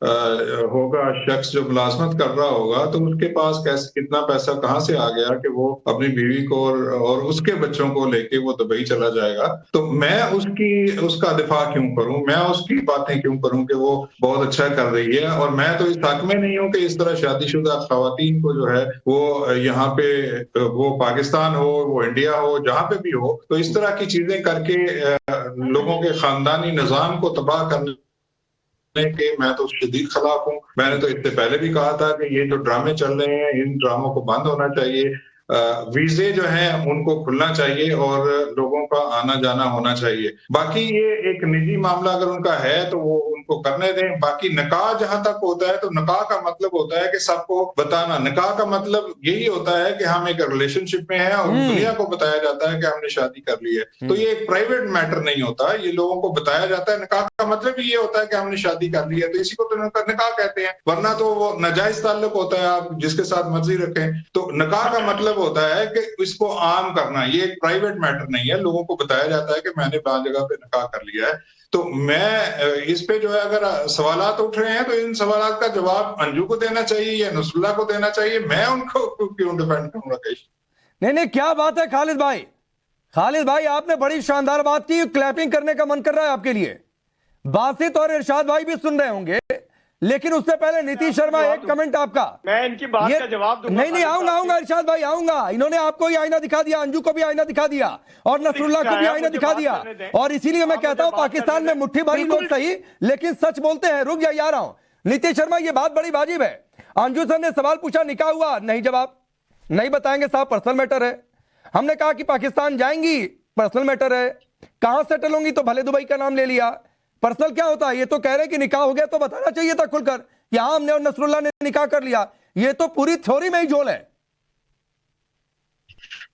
होगा शख्स जो मुलाजमत कर रहा होगा, तो उसके पास कैसे कितना पैसा कहाँ से आ गया कि वो अपनी बीवी को और उसके बच्चों को लेके वो दुबई चला जाएगा। तो मैं उसका दिफा क्यों करूं, मैं उसकी बातें क्यों करूं कि वो बहुत अच्छा कर रही है। और मैं तो इस हक में नहीं हूं कि इस तरह शादीशुदा खवातीन को जो है वो यहाँ पे, वो पाकिस्तान हो, वो इंडिया हो, जहां पे भी हो, तो इस तरह की चीजें करके लोगों के खानदानी निजाम को तबाह करने के मैं तो शदीद खिलाफ हूँ। मैंने तो इससे पहले भी कहा था कि ये जो ड्रामे चल रहे हैं, इन ड्रामों को बंद होना चाहिए। वीजे जो हैं उनको खुलना चाहिए और लोगों का आना जाना होना चाहिए। बाकी ये एक निजी मामला अगर उनका है तो वो उनको करने दें। बाकी निकाह जहां तक होता है तो निकाह का मतलब होता है कि सबको बताना। निकाह का मतलब यही होता है कि हम एक रिलेशनशिप में हैं और दुनिया को बताया जाता है कि हमने शादी कर ली है। तो ये एक प्राइवेट मैटर नहीं होता, ये लोगों को बताया जाता है। निकाह का मतलब ही ये होता है कि हमने शादी कर ली है, तो इसी को तो निकाह कहते हैं। वरना तो वो नाजायज ताल्लुक होता है, आप जिसके साथ मर्जी रखें। तो निकाह का मतलब होता है कि इसको आम करना, ये एक प्राइवेट मैटर नहीं है। लोगों को बताया जाता है कि मैंने बात जगह पे निकाह कर लिया है। तो मैं इस पे जो है अगर सवालात उठ रहे हैं तो इन सवालात का जवाब अंजू को देना चाहिए या नसरुल्लाह को देना चाहिए। मैं उनको क्यों डिपेंड करूं राकेश? नहीं, क्या बात है खालिद भाई, आपने बड़ी शानदार बात की। क्लैपिंग करने का मन कर रहा है आपके लिए। बासित और इरशाद भाई भी सुन रहे होंगे, लेकिन उससे पहले नीतीश शर्मा, एक कमेंट आपका। मैं इनकी बात का जवाब दूंगा। नहीं, आऊंगा इरशाद भाई, आऊंगा। इन्होंने आपको ही आईना दिखा दिया, अंजू को भी आईना दिखा दिया और नसरुल्लाह को भी आईना दिखा दिया। और इसीलिए मैं कहता हूं पाकिस्तान में मुट्ठी भरी लोग सही, लेकिन सच बोलते हैं। रुक जाइए, आ रहा हूं। नीतीश शर्मा, ये बात बड़ी वाजिब है। अंजू सर ने सवाल पूछा, निकाह हुआ? नहीं जवाब, नहीं बताएंगे साहब, पर्सनल मैटर है। हमने कहा कि पाकिस्तान जाएंगी, पर्सनल मैटर है। कहां सेटल होंगी? तो भले दुबई का नाम ले लिया। पर्सनल क्या होता है? ये तो कह रहे हैं कि निकाह हो गया, तो बताना चाहिए था खुलकर, यहां हमने और नसरुल्लाह ने निकाह कर लिया। ये तो पूरी थ्योरी में ही झोल है।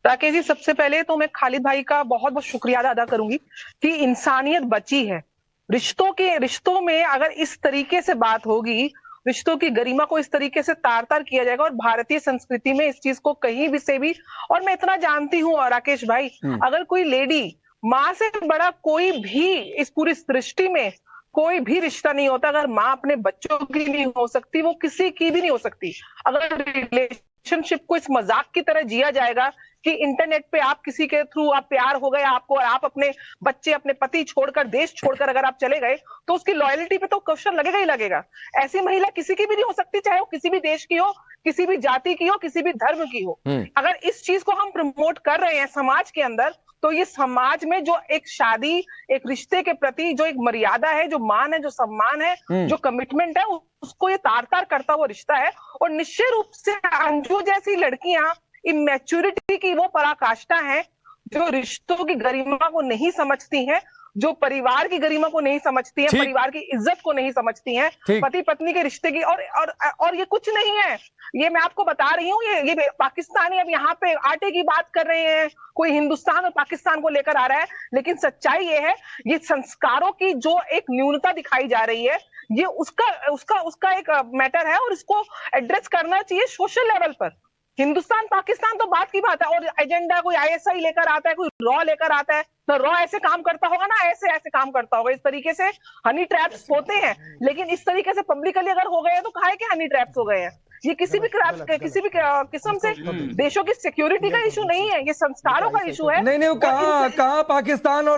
राकेश जी, सबसे पहले तो मैं खालिद भाई का बहुत बहुत शुक्रिया अदा करूंगी कि इंसानियत बची है। रिश्तों में अगर इस तरीके से बात होगी, रिश्तों की गरिमा को इस तरीके से तार तार किया जाएगा, और भारतीय संस्कृति में इस चीज को कहीं भी से भी, और मैं इतना जानती हूँ राकेश भाई, अगर कोई लेडी, माँ से बड़ा कोई भी इस पूरी सृष्टि में कोई भी रिश्ता नहीं होता अगर माँ अपने बच्चों की नहीं हो सकती, वो किसी की भी नहीं हो सकती। अगर रिलेशनशिप को इस मजाक की तरह जिया जाएगा कि इंटरनेट पे आप किसी के थ्रू आप प्यार हो गया आपको, और आप अपने बच्चे, अपने पति छोड़कर, देश छोड़कर अगर आप चले गए, तो उसकी लॉयल्टी पे तो क्वेश्चन लगेगा ही लगेगा। ऐसी महिला किसी की भी नहीं हो सकती, चाहे वो किसी भी देश की हो, किसी भी जाति की हो, किसी भी धर्म की हो। अगर इस चीज को हम प्रमोट कर रहे हैं समाज के अंदर, तो ये समाज में जो एक शादी, एक रिश्ते के प्रति जो एक मर्यादा है, जो मान है, जो सम्मान है, जो कमिटमेंट है, उसको ये तार तार करता हुआ रिश्ता है। और निश्चय रूप से अंजू जैसी लड़कियां इमैच्योरिटी की वो पराकाष्ठा है, जो रिश्तों की गरिमा को नहीं समझती हैं, जो परिवार की गरिमा को नहीं समझती हैं, परिवार की इज्जत को नहीं समझती हैं, पति पत्नी के रिश्ते की। और ये कुछ नहीं है, ये मैं आपको बता रही हूँ, ये पाकिस्तानी अब यहाँ पे आटे की बात कर रहे हैं, कोई हिंदुस्तान और पाकिस्तान को लेकर आ रहा है, लेकिन सच्चाई ये है, ये संस्कारों की जो एक न्यूनता दिखाई जा रही है, ये उसका एक मैटर है, और इसको एड्रेस करना चाहिए सोशल लेवल पर। हिंदुस्तान पाकिस्तान तो बात की बात है, और एजेंडा कोई आईएसआई लेकर आता है, कोई रॉ लेकर आता है, तो रॉ ऐसे काम करता होगा ना, ऐसे काम करता होगा। इस तरीके से हनी ट्रैप्स होते हैं, लेकिन इस तरीके से पब्लिकली अगर हो गए हैं तो काहे के हनी ट्रैप्स हो गए हैं? ये किसी भी किस्म से देशों की सिक्योरिटी का इशू नहीं है, ये संस्कारों का इशू है। नहीं, कहाँ पाकिस्तान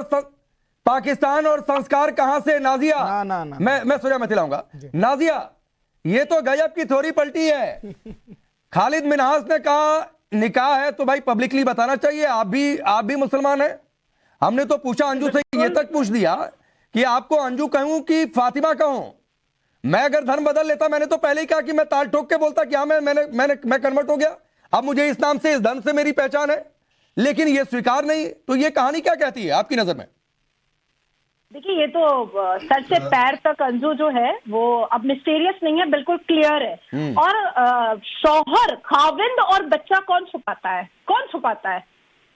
और संस्कार कहां से? नाजिया, मैं सोचा मैं खिलाऊंगा। नाजिया, ये तो गजब की थ्योरी पलटी है। खालिद मिनहास ने कहा निकाह है तो भाई पब्लिकली बताना चाहिए। आप भी मुसलमान हैं। हमने तो पूछा अंजू से, ये तक पूछ दिया कि आपको अंजू कहूं कि फातिमा कहूं। मैं अगर धर्म बदल लेता, मैंने तो पहले ही कहा कि मैं ताल ठोक के बोलता कि हाँ मैं कन्वर्ट हो गया, अब मुझे इस नाम से, इस धर्म से मेरी पहचान है, लेकिन ये स्वीकार नहीं। तो ये कहानी क्या कहती है आपकी नजर में? देखिए, ये तो सर से पैर तक अंजू जो है वो अब मिस्टीरियस नहीं है, बिल्कुल क्लियर है। और शौहर, खाविंद और बच्चा कौन छुपाता है?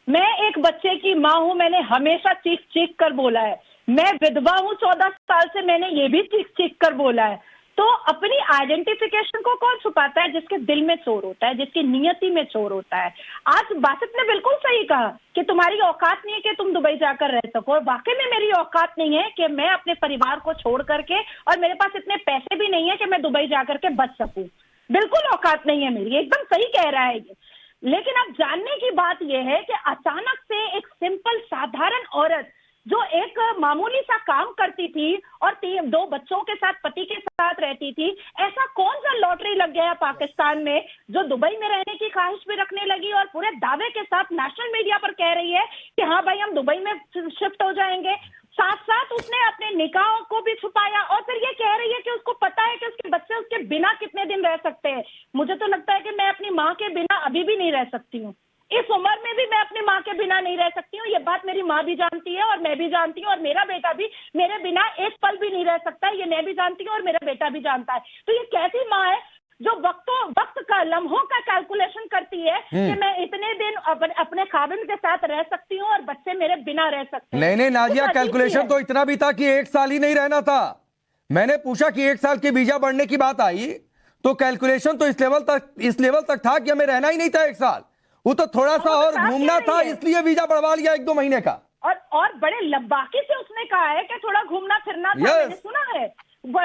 मैं एक बच्चे की माँ हूँ, मैंने हमेशा चीख कर बोला है। मैं विधवा हूँ 14 साल से, मैंने ये भी चीख कर बोला है। तो अपनी आइडेंटिफिकेशन को कौन छुपाता है? जिसके दिल में चोर होता है, जिसकी नियति में चोर होता है। आज बासित ने बिल्कुल सही कहा कि तुम्हारी औकात नहीं है कि तुम दुबई जाकर रह सको, और वाकई में मेरी औकात नहीं है कि मैं अपने परिवार को छोड़ करके, और मेरे पास इतने पैसे भी नहीं है कि मैं दुबई जाकर के बच सकूं। बिल्कुल औकात नहीं है मेरी, एकदम सही कह रहा है ये। लेकिन अब जानने की बात यह है कि अचानक से एक सिंपल साधारण औरत जो एक मामूली सा काम करती थी और 2 बच्चों के साथ, पति के साथ रहती थी, ऐसा कौन सा लॉटरी लग गया पाकिस्तान में जो दुबई में रहने की ख्वाहिश भी रखने लगी और पूरे दावे के साथ नेशनल मीडिया पर कह रही है कि हाँ भाई हम दुबई में शिफ्ट हो जाएंगे। साथ साथ उसने अपने निकाह को भी छुपाया और फिर ये कह रही है कि उसको पता है कि उसके बच्चे उसके बिना कितने दिन रह सकते हैं। मुझे तो लगता है कि मैं अपनी माँ के बिना अभी भी नहीं रह सकती हूँ, इस उम्र में भी मैं अपनी माँ के बिना नहीं रह सकती हूँ। ये बात मेरी माँ भी जानती है और मैं भी जानती हूँ, और मेरा बेटा भी मेरे बिना एक पल भी नहीं रह सकता है, ये मैं भी जानती हूँ और मेरा बेटा भी जानता है। तो ये कैसी माँ है जो वक्त का, लम्हों का कैलकुलेशन करती है कि मैं इतने दिन अपने खाविंद के साथ रह सकती हूँ और बच्चे मेरे बिना रह सकते हैं। नहीं नाजिया, कैलकुलेशन तो इतना भी था कि 1 साल ही नहीं रहना था। मैंने पूछा कि 1 साल की वीजा बढ़ने की बात आई तो कैलकुलेशन तो इस लेवल तक था कि हमें रहना ही नहीं था 1 साल, वो तो थोड़ा सा और घूमना था, इसलिए वीजा बढ़वा लिया 1-2 महीने का। और बड़े लब्बाकी से उसने कहा है कि थोड़ा घूमना फिरना था। मैंने सुना है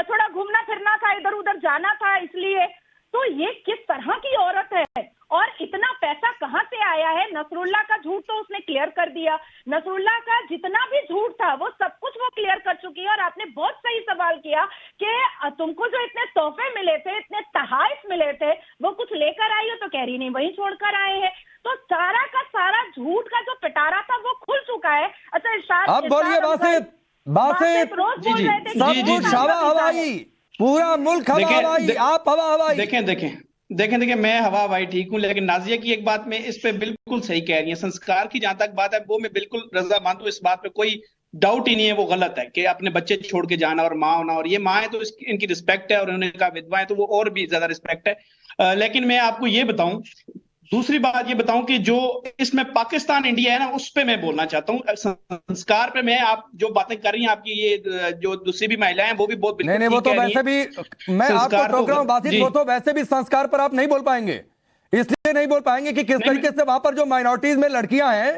थोड़ा घूमना फिरना था, इधर उधर जाना था, इसलिए। तो ये किस तरह की औरत है और इतना पैसा कहां से आया है? नसरुल्लाह का झूठ तो उसने क्लियर कर दिया, नसरुल्लाह का जितना भी झूठ था वो सब कुछ वो क्लियर कर चुकी है। और आपने बहुत सही सवाल किया कि तुमको जो इतने तोहफे मिले थे, इतने तहाइफ मिले थे, वो कुछ लेकर आई हो? तो कह रही नहीं, वही छोड़कर आए हैं। तो सारा का सारा झूठ का जो पिटारा था वो खुल चुका है। अच्छा इरशाद, अब बोलिए बासित, सब कुछ हवा हवाई, पूरा मुल्क हवा हवाई, आप हवा हवाई। देखें मैं हवा हवाई ठीक हूं, लेकिन नाजिया की एक बात में इस पे बिल्कुल सही कह रही है। संस्कार की जहां तक बात है वो मैं बिल्कुल रजामंद हूं, इस बात पे कोई डाउट ही नहीं है। वो गलत है कि अपने बच्चे छोड़ के जाना और माँ होना, और ये माँ है तो इनकी रिस्पेक्ट है, और उन्होंने कहा विधवा है तो वो और भी ज्यादा रिस्पेक्ट है। लेकिन मैं आपको ये बताऊं, दूसरी बात ये बताऊं कि जो इसमें पाकिस्तान इंडिया है ना, उस पे मैं बोलना चाहता हूं। संस्कार पे मैं, आप जो बातें कर रही हैं, आपकी ये जो दूसरी भी महिलाएं हैं वो भी बहुत नहीं वो तो वैसे भी, मैं आपको टोक रहा हूं बासित, वो तो वैसे भी संस्कार पर आप नहीं बोल पाएंगे, इसलिए नहीं बोल पाएंगे कि किस तरीके से वहां पर जो माइनॉरिटीज में लड़कियां हैं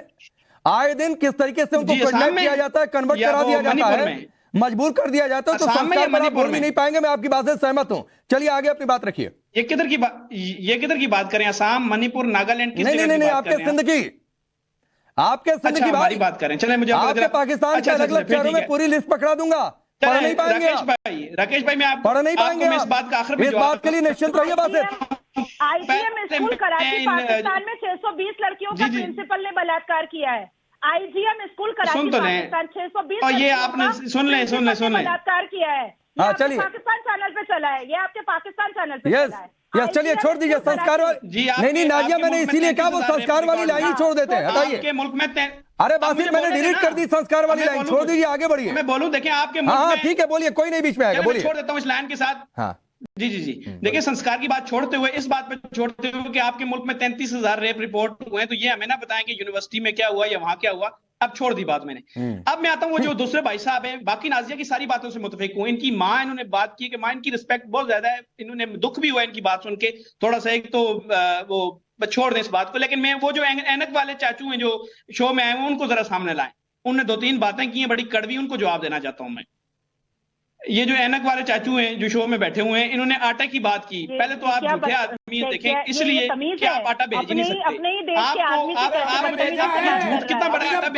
आए दिन किस तरीके से उनको किडनैप किया जाता है, कन्वर्ट करा दिया जाता है, मजबूर कर दिया जाता है। तो संस्कार पर आप बोल भी नहीं पाएंगे, मैं आपकी बात से सहमत हूं। चलिए आगे अपनी बात रखिए। ये किधर की बात करें? असम, मणिपुर, नागालैंड? नहीं, आपके सिंध की हमारी बात करें। चले, मुझे आपके पाकिस्तान के अलग अलग शहरों में पूरी लिस्ट पकड़ा दूंगा, पढ़ नहीं पाएंगे राकेश भाई, मैं पढ़ नहीं पाएंगे इस बात का आखिर में, इस बात के लिए निश्चिंत रहिए। बासित, आईजीएम स्कूल कराची पाकिस्तान में 620 लड़कियों का प्रिंसिपल ने बलात्कार किया है। आईजीएम स्कूल कराची पाकिस्तान 620 और ये आपने सुन ले बलात्कार किया है। हाँ चलिए, पाकिस्तान चैनल पे चला है, ये आपके पाकिस्तान चैनल पे चला है। यस नहीं, छोड़ दीजिए संस्कार वाली। नहीं नाजिया, मैंने इसीलिए कहा वो संस्कार वाली लाइन ही छोड़ देते हैं, हटाइए। मुल्क में अरे बासित, मैंने डिलीट कर दी संस्कार वाली लाइन, छोड़ दीजिए, आगे बढ़िए। मैं बोलूं, देखिए आपके मुल्क हाँ में, ठीक है, बोलिए, कोई नहीं बीच में आएगा, बोलिए। छोड़ देता हूं इस लाइन के साथ। हाँ जी देखिए, संस्कार की बात छोड़ते हुए इस बात पे छोड़ते हुए कि आपके मुल्क में 33,000 रेप रिपोर्ट हुए हैं, तो ये हमें ना बताएं कि यूनिवर्सिटी में क्या हुआ या वहां क्या हुआ। अब छोड़ दी बात मैंने। अब मैं आता हूं वो जो दूसरे भाई साहब हैं, बाकी नाजिया की सारी बातों से मुतफिक हूं। इनकी माँ, इन्होंने बात की कि माँ इनकी रिस्पेक्ट बहुत ज्यादा है, इन्होंने दुख भी हुआ इनकी बात सुन के थोड़ा सा, एक तो वो छोड़ दें इस बात को। लेकिन मैं वो जो ऐनक वाले चाचू हैं जो शो में आए हैं उनको जरा सामने लाएं। उन्होंने 2-3 बातें की हैं बड़ी कड़वी, उनको जवाब देना चाहता हूं मैं। ये जो ऐनक वाले चाचू हैं जो शो में बैठे हुए हैं, इन्होंने आटे की बात की। पहले तो आप झूठे आदमी देखें, इसलिए कि आप आटा भेज नहीं सकते। आप झूठ कितना बड़ा आटा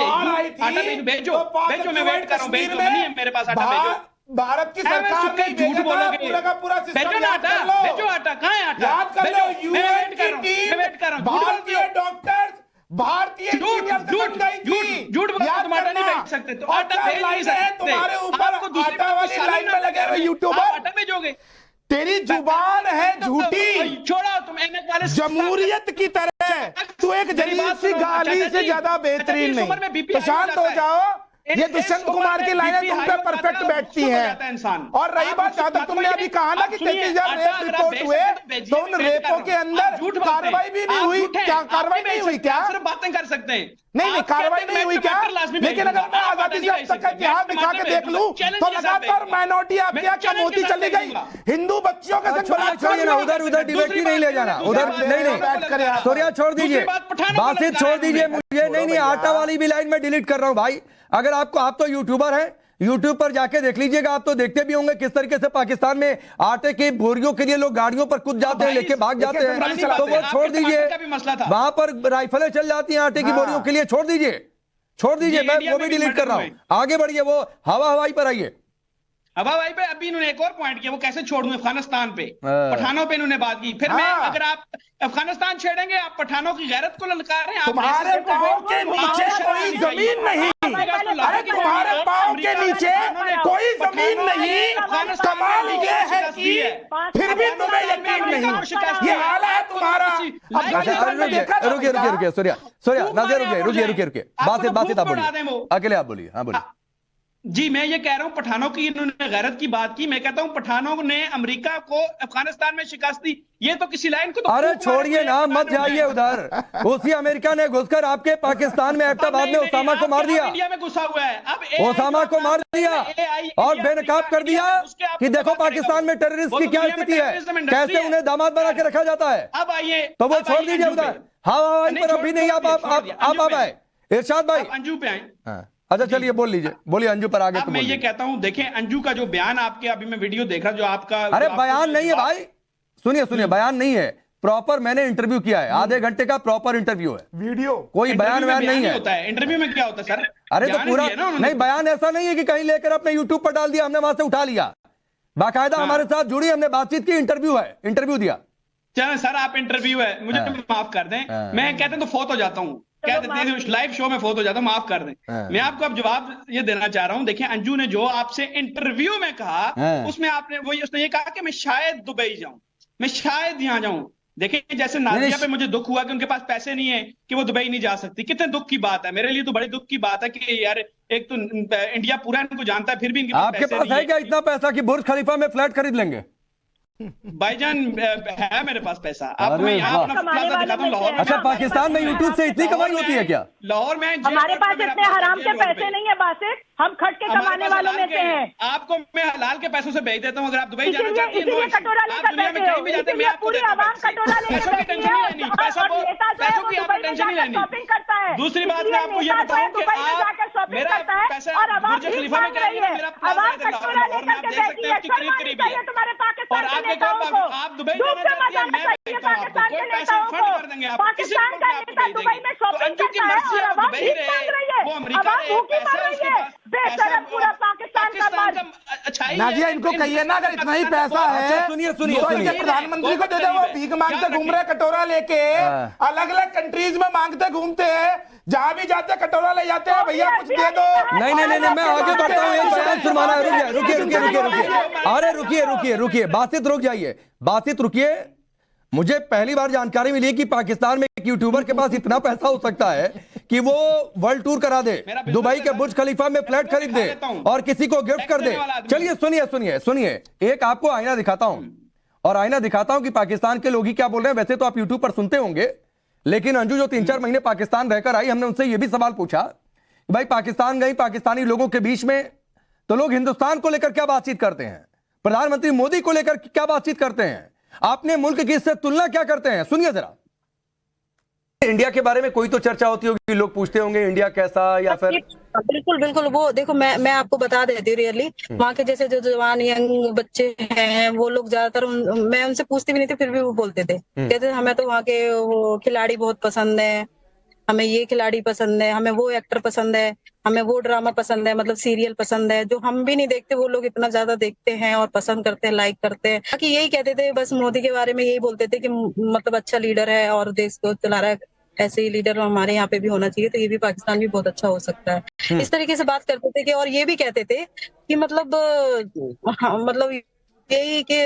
भेजो, मैं वेट कर रहा हूँ, भेजो, नहीं है मेरे पास आटा, भेजो। भारत की सरकार ने झूठ बोलोगे, भेजो ना आटा, भेजो आटा, कहाँ है आटा? मैं वेट कर रहा हूँ। भारतीय डॉक्टर्स, भारतीय झूठ तुम आटा नहीं भेज सकते, तो आटा भेज नहीं सकते। तुम्हारे ऊपर आटा वाली लाइन में लगे हुए यूट्यूबर, आटा भेजोगे? तेरी जुबान है झूठी, छोड़ो तुम ऐनक वाले जमहूरियत की तरह। तू एक जलील सी गाली से ज्यादा बेहतरीन नहीं, तो शांत हो जाओ। ये दुष्यंत कुमार की लाइनें तुम पे परफेक्ट बैठती हैं। इंसान। और रही बात जहां तक तुमने अभी कहा ना कि 33,000 रेप रिपोर्ट हुए, तो उन रेपों के अंदर कार्रवाई भी नहीं हुई क्या? कार्रवाई नहीं हुई क्या? सिर्फ बातें कर सकते हैं। नहीं, कार्रवाई नहीं हुई क्या? लेकिन अगर मैं आजादी से अब तक का इतिहास दिखा के देख लूं तो लगातार माइनॉरिटी आपके यहाँ कमोती चली गई, हिंदू बच्चियों के संग छोड़िए ना, उधर डिबेट ही नहीं ले जाना, उधर नहीं, सूर्या छोड़ दीजिए, बातचीत छोड़ दीजिए मुझे। नहीं, आटा वाली भी लाइन में डिलीट कर रहा हूं भाई। अगर आपको, आप तो यूट्यूबर हैं, यूट्यूब पर जाके देख लीजिएगा, आप तो देखते भी होंगे किस तरीके से पाकिस्तान में आटे की बोरियों के लिए लोग गाड़ियों पर कूद जाते हैं, लेके भाग जाते हैं, तो वो छोड़ दीजिए। वहां पर राइफलें चल जाती हैं आटे की बोरियों के लिए, छोड़ दीजिए, मैं वो भी डिलीट कर रहा हूं। आगे बढ़िए, वो हवाई पर आइए। हवाई पे अभी इन्होंने एक और पॉइंट किया, वो कैसे छोड़ दूं अफगानिस्तान पे, पठानों पे इन्होंने बात की। फिर मैं, अगर आप अफगानिस्तान छेड़ेंगे, आप पठानों की गैरत को ललकार रहे हैं। तुम्हारे पाँव के नीचे कोई जमीन नहीं, अरे तुम्हारे पाँव के नीचे कोई जमीन नहीं। कमाल ये है कि फिर भी तुम्हें यकीन नहीं, ये हाल है तुम्हारा। रुकिए सूर्या नाज़िर, रुकिए, बात आप बोलिए, अकेले आप बोलिए। हाँ बोलिए। जी, मैं ये कह रहा हूं, पठानों की इन्होंने गैरत की बात की। मैं कहता हूं पठानों ने अमेरिका को अफगानिस्तान में शिकस्त दी, ये तो किसी लाइन को तो अरे छोड़िए ना, मत जाइए उधर। उसी अमेरिका ने घुसकर आपके पाकिस्तान में एबटाबाद में ओसामा को मार दिया, इंडिया में घुसा हुआ है। अब ओसामा को मार दिया और बेनकाब कर दिया कि देखो पाकिस्तान में टेररिस्ट की क्या स्थिति है, कैसे उन्हें दामाद बना के रखा जाता है। अब आइए, तो वो छोड़ दीजिए उधर। हवाई पर अभी नहीं, आप आए इरशाद भाई, अंजू पे आए। अच्छा चलिए, बोलिए अंजू पर आगे। मैं ये कहता हूं, देखें अंजू का जो बयान आपके, अभी मैं वीडियो देख रहा जो आपका, अरे बयान नहीं है भाई, सुनिए, बयान नहीं है, प्रॉपर मैंने इंटरव्यू किया है, आधे घंटे का प्रॉपर इंटरव्यू है, वीडियो, कोई बयान नहीं है। होता है इंटरव्यू में, क्या होता है सर? अरे तो पूरा नहीं, बयान ऐसा नहीं है कि कहीं लेकर अपने यूट्यूब पर डाल दिया, हमने वहां से उठा लिया, बाकायदा हमारे साथ जुड़ी, हमने बातचीत की, इंटरव्यू दिया। चलो सर, आप इंटरव्यू है, मुझे माफ कर दें, मैं कहते हैं तो फोत हो जाता हूँ, कह देते हैं लाइव शो में फोत हो जाता हूँ, माफ कर दें। मैं आपको अब जवाब ये देना चाह रहा हूँ। देखिए, अंजू ने जो आपसे इंटरव्यू में कहा, उसमें आपने उसने ये कहा कि मैं शायद दुबई जाऊं, मैं शायद यहाँ जाऊं। देखिए, जैसे नादिया पे मुझे दुख हुआ कि उनके पास पैसे नहीं है कि वो दुबई नहीं जा सकती, कितने दुख की बात है। मेरे लिए तो बड़ी दुख की बात है कि यार, एक तो इंडिया पूरा इनको जानता है, फिर भी इनके पास आपके पास है क्या इतना पैसा कि बुर्ज खलीफा में फ्लैट खरीद लेंगे? भाईजान, है मेरे पास पैसा, आपको मैं यहाँ अपना प्लाजा दिखाता हूँ लाहौर में। अच्छा, पाकिस्तान में यूट्यूब से इतनी कमाई होती है क्या? लाहौर में हमारे पास इतने हराम के पैसे नहीं है बासित, हम खट के कमाने वालों में से हैं। आपको मैं हलाल के पैसों से भेज देता हूँ, अगर आप दुबई जाना चाहती हैं। इसीलिए कटोरा लेकर बैठे हो, इसीलिए पूरी आवाम कटोरा लेकर बैठी है और पैसों की आपको टेंशन नहीं लेनी, शॉपिंग करता है। दूसरी बात मैं आपको ये बताऊं कि आप मेरा पैसा बुर्ज खलीफा में क्या है, मेरा प्लाजा है लाहौर में, आप देख सकते हैं उसकी करीब है। तुम्हारे और आप देखो, आप दुबई जाना चाहती हैं, मैं भेजता हूं आपको, कोई पैसे फंड कर देंगे आप, किसी को भी आपको भेज देंगे। तो अंजू की मर्जी है, वो दुबई रहे, वो अमेरिका रहे, पैसा है उसके पास, पैसा पाकिस्तान का। अच्छा, नाजिया, इनको कहिए ना, अगर इतना ही पैसा है, सुनिए, तो इनके प्रधानमंत्री को दे दो, वो भीख मांगते घूम रहे कटोरा लेके, अलग अलग कंट्रीज में मांगते घूमते हैं, जहां भी जाते कटोरा ले जाते हैं, भैया कुछ दे दो। नहीं, मैं आगे बढ़ता हूँ, एक बयान सुनवाना है। रुकिए, अरे रुकिए, बातचीत रुक जाइए, बातचीत रुकिए। मुझे पहली बार जानकारी मिली कि पाकिस्तान में एक यूट्यूबर के पास इतना पैसा हो सकता है कि वो वर्ल्ड टूर करा दे, दुबई के बुर्ज खलीफा में फ्लैट खरीद दे और किसी को गिफ्ट कर दे। चलिए सुनिए, एक आपको आईना दिखाता हूं, और आईना दिखाता हूं कि पाकिस्तान के लोग ही क्या बोल रहे हैं। वैसे तो आप यूट्यूब पर सुनते होंगे, लेकिन अंजू जो 3-4 महीने पाकिस्तान रहकर आई, हमने उनसे यह भी सवाल पूछा, भाई पाकिस्तान गई, पाकिस्तानी लोगों के बीच में तो लोग हिंदुस्तान को लेकर क्या बातचीत करते हैं, प्रधानमंत्री मोदी को लेकर क्या बातचीत करते हैं, आपने मुल्क की इससे तुलना क्या करते हैं? सुनिए जरा। इंडिया के बारे में कोई तो चर्चा होती होगी, लोग पूछते होंगे इंडिया कैसा, या फिर बिल्कुल वो देखो, मैं आपको बता देती हूँ रियली, वहाँ के जैसे जो जवान यंग बच्चे हैं, वो लोग ज्यादातर, मैं उनसे पूछती भी नहीं थी, फिर भी वो बोलते थे, कहते हमें तो वहाँ के वो खिलाड़ी बहुत पसंद है, हमें ये खिलाड़ी पसंद है, हमें वो एक्टर पसंद है, हमें वो ड्रामा पसंद है, मतलब सीरियल पसंद है, जो हम भी नहीं देखते वो लोग इतना ज्यादा देखते हैं और पसंद करते हैं, लाइक करते हैं। बाकी यही कहते थे बस, मोदी के बारे में यही बोलते थे कि मतलब अच्छा लीडर है और देश को चला रहा है, ऐसे ही लीडर हमारे यहाँ पे भी होना चाहिए, तो ये भी पाकिस्तान भी बहुत अच्छा हो सकता है। इस तरीके से बात करते थे कि, और ये भी कहते थे कि मतलब मतलब यही कि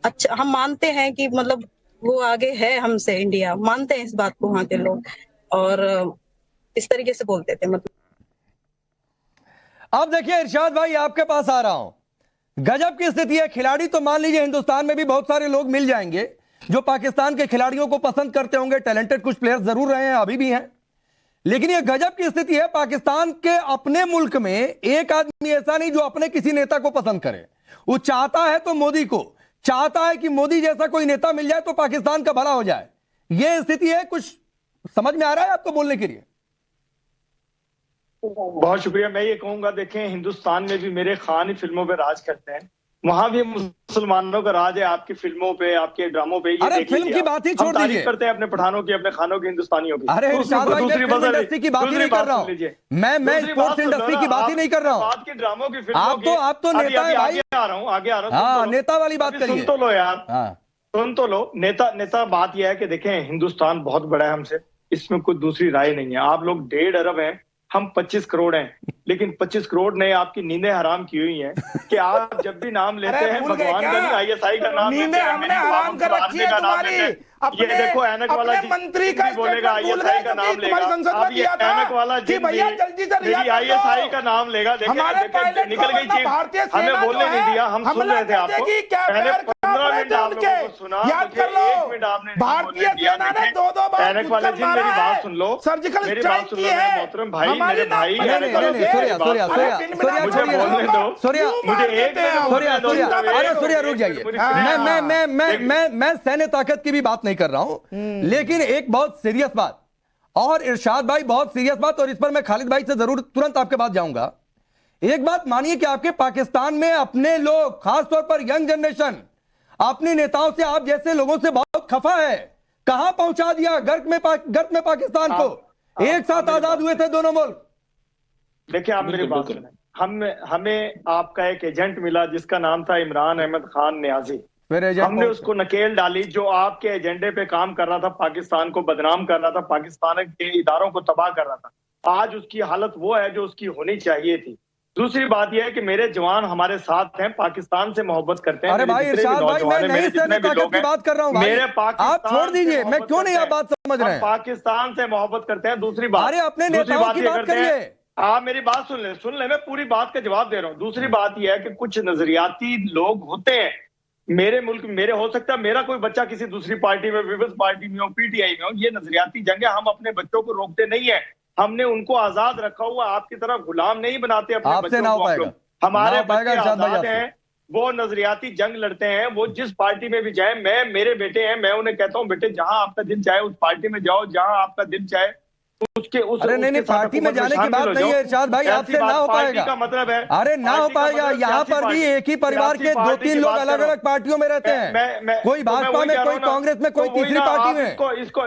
अच्छा, हम मानते हैं कि मतलब वो आगे है हमसे, इंडिया मानते हैं इस बात को वहाँ के लोग, और इस तरीके से बोलते थे। मतलब अब देखिए इरशाद भाई, आपके पास आ रहा हूं। गजब की स्थिति है। खिलाड़ी तो मान लीजिए हिंदुस्तान में भी बहुत सारे लोग मिल जाएंगे जो पाकिस्तान के खिलाड़ियों को पसंद करते होंगे। टैलेंटेड कुछ प्लेयर्स जरूर रहे हैं, अभी भी हैं, लेकिन यह गजब की स्थिति है। पाकिस्तान के अपने मुल्क में एक आदमी ऐसा नहीं जो अपने किसी नेता को पसंद करे। वो चाहता है तो मोदी को, चाहता है कि मोदी जैसा कोई नेता मिल जाए तो पाकिस्तान का भला हो जाए। यह स्थिति है। कुछ समझ में आ रहा है आपको बोलने के लिए? बहुत शुक्रिया। मैं ये कहूंगा, देखें हिंदुस्तान में भी मेरे खान ही फिल्मों पे राज करते हैं, वहां भी मुसलमानों का राज है आपकी फिल्मों पे, आपके ड्रामों पे। अरे फिल्म की बात ही छोड़ दीजिए, करते हैं अपने पठानों की, अपने खानों की, हिंदुस्तानियों की। अरे इंडस्ट्री की बात ही नहीं कर रहा हूँ मैं स्पोर्ट्स इंडस्ट्री की बात ही नहीं कर रहा हूँ। बात की ड्रामों की फिल्म, आप तो नेता है भाई। आगे आ रहा हूँ। हाँ, नेता वाली बात करिए। सुन तो लो यार, सुन तो लो। नेता बात यह है कि देखें हिंदुस्तान बहुत बड़ा है हमसे, इसमें कोई दूसरी राय नहीं है। आप लोग 1.5 अरब हैं, हम 25 करोड़ हैं, लेकिन 25 करोड़ ने आपकी नींदें हराम की हुई हैं कि आप जब भी नाम लेते हैं भगवान का नहीं, ISI का नाम लेते हैं, हमने हराम कर रखी है तुम्हारी। ये देखो ऐनक वाला जी मंत्री का बोलेगा ISI का नाम लेगा। अब ये ऐनक वाला जी भैया जल्दी से ISI का नाम लेगा। निकल गई चीज, हमें बोलने नहीं दिया, हम सुन रहे थे आपको। मैंने 15 मिनट आप लोगों को सुना, मुझे 1 मिनट आपने भारतीय सेना ने 2-2 बार ऐनक वाले जी मेरी बात सुन लो, सर्जिकल मेरी बात सुन लो मोहतरम भाई, मेरे भाई। सूर्या रुक जाइए। मैं सैन्य ताकत की भी बात नहीं कर रहा हूं, लेकिन एक बहुत सीरियस बात, और इरशाद भाई बहुत सीरियस बात, और इस पर मैं खालिद भाई से जरूर तुरंत आपके पास जाऊंगा। एक बात मानिए कि आपके पाकिस्तान में अपने लोग, खासतौर पर यंग जनरेशन, अपने नेताओं से, आप जैसे लोगों से बहुत खफा है। कहां पहुंचा दिया गर्क में पाकिस्तान को। एक साथ आजाद हुए थे दोनों मुल्क। देखिए आप मेरी बात सुनें, हमें आपका एक एजेंट मिला जिसका नाम था इमरान अहमद खान न्याजी। हमने उसको नकेल डाली जो आपके एजेंडे पे काम कर रहा था, पाकिस्तान को बदनाम कर रहा था, पाकिस्तान के इदारों को तबाह कर रहा था। आज उसकी हालत वो है जो उसकी होनी चाहिए थी। दूसरी बात यह है कि मेरे जवान हमारे साथ हैं, पाकिस्तान से मोहब्बत करते हैं। अरे भाई इरशाद भाई, मैं नहीं सैन्य ताकत की बात कर रहा हूं भाई। मेरे आप छोड़ दीजिए, मैं क्यों नहीं आप बात समझ रहे हैं। पाकिस्तान से मोहब्बत करते हैं। दूसरी बात, अरे अपने नेताओं की बात करिए। आप मेरी बात सुन ले, मैं पूरी बात का जवाब दे रहा हूँ। दूसरी बात यह है कि कुछ नजरियाती लोग होते हैं मेरे मुल्क, मेरे हो सकता है मेरा कोई बच्चा किसी दूसरी पार्टी में, पीपल्स पार्टी में हो, PTI में हो, ये नजरियाती जंग है। हम अपने बच्चों को रोकते नहीं है, हमने उनको आजाद रखा हुआ। आपकी तरह गुलाम नहीं बनाते अपने बच्चों को। हमारे बच्चे आजाद हैं, वो नजरियाती जंग लड़ते हैं। वो जिस पार्टी में भी जाए, मेरे बेटे हैं, मैं उन्हें कहता हूँ बेटे जहां आपका दिल चाहे उस पार्टी में जाओ, जहां आपका दिल चाहे अरे नहीं, पार्टी में जाने की बात नहीं है इरशाद भाई, आपसे ना हो पाएगा का मतलब है। अरे ना हो पाएगा। यहाँ पर भी एक ही परिवार के 2-3 लोग अलग अलग पार्टियों में रहते हैं। कोई भाजपा में, कोई कांग्रेस में, कोई तीसरी पार्टी में।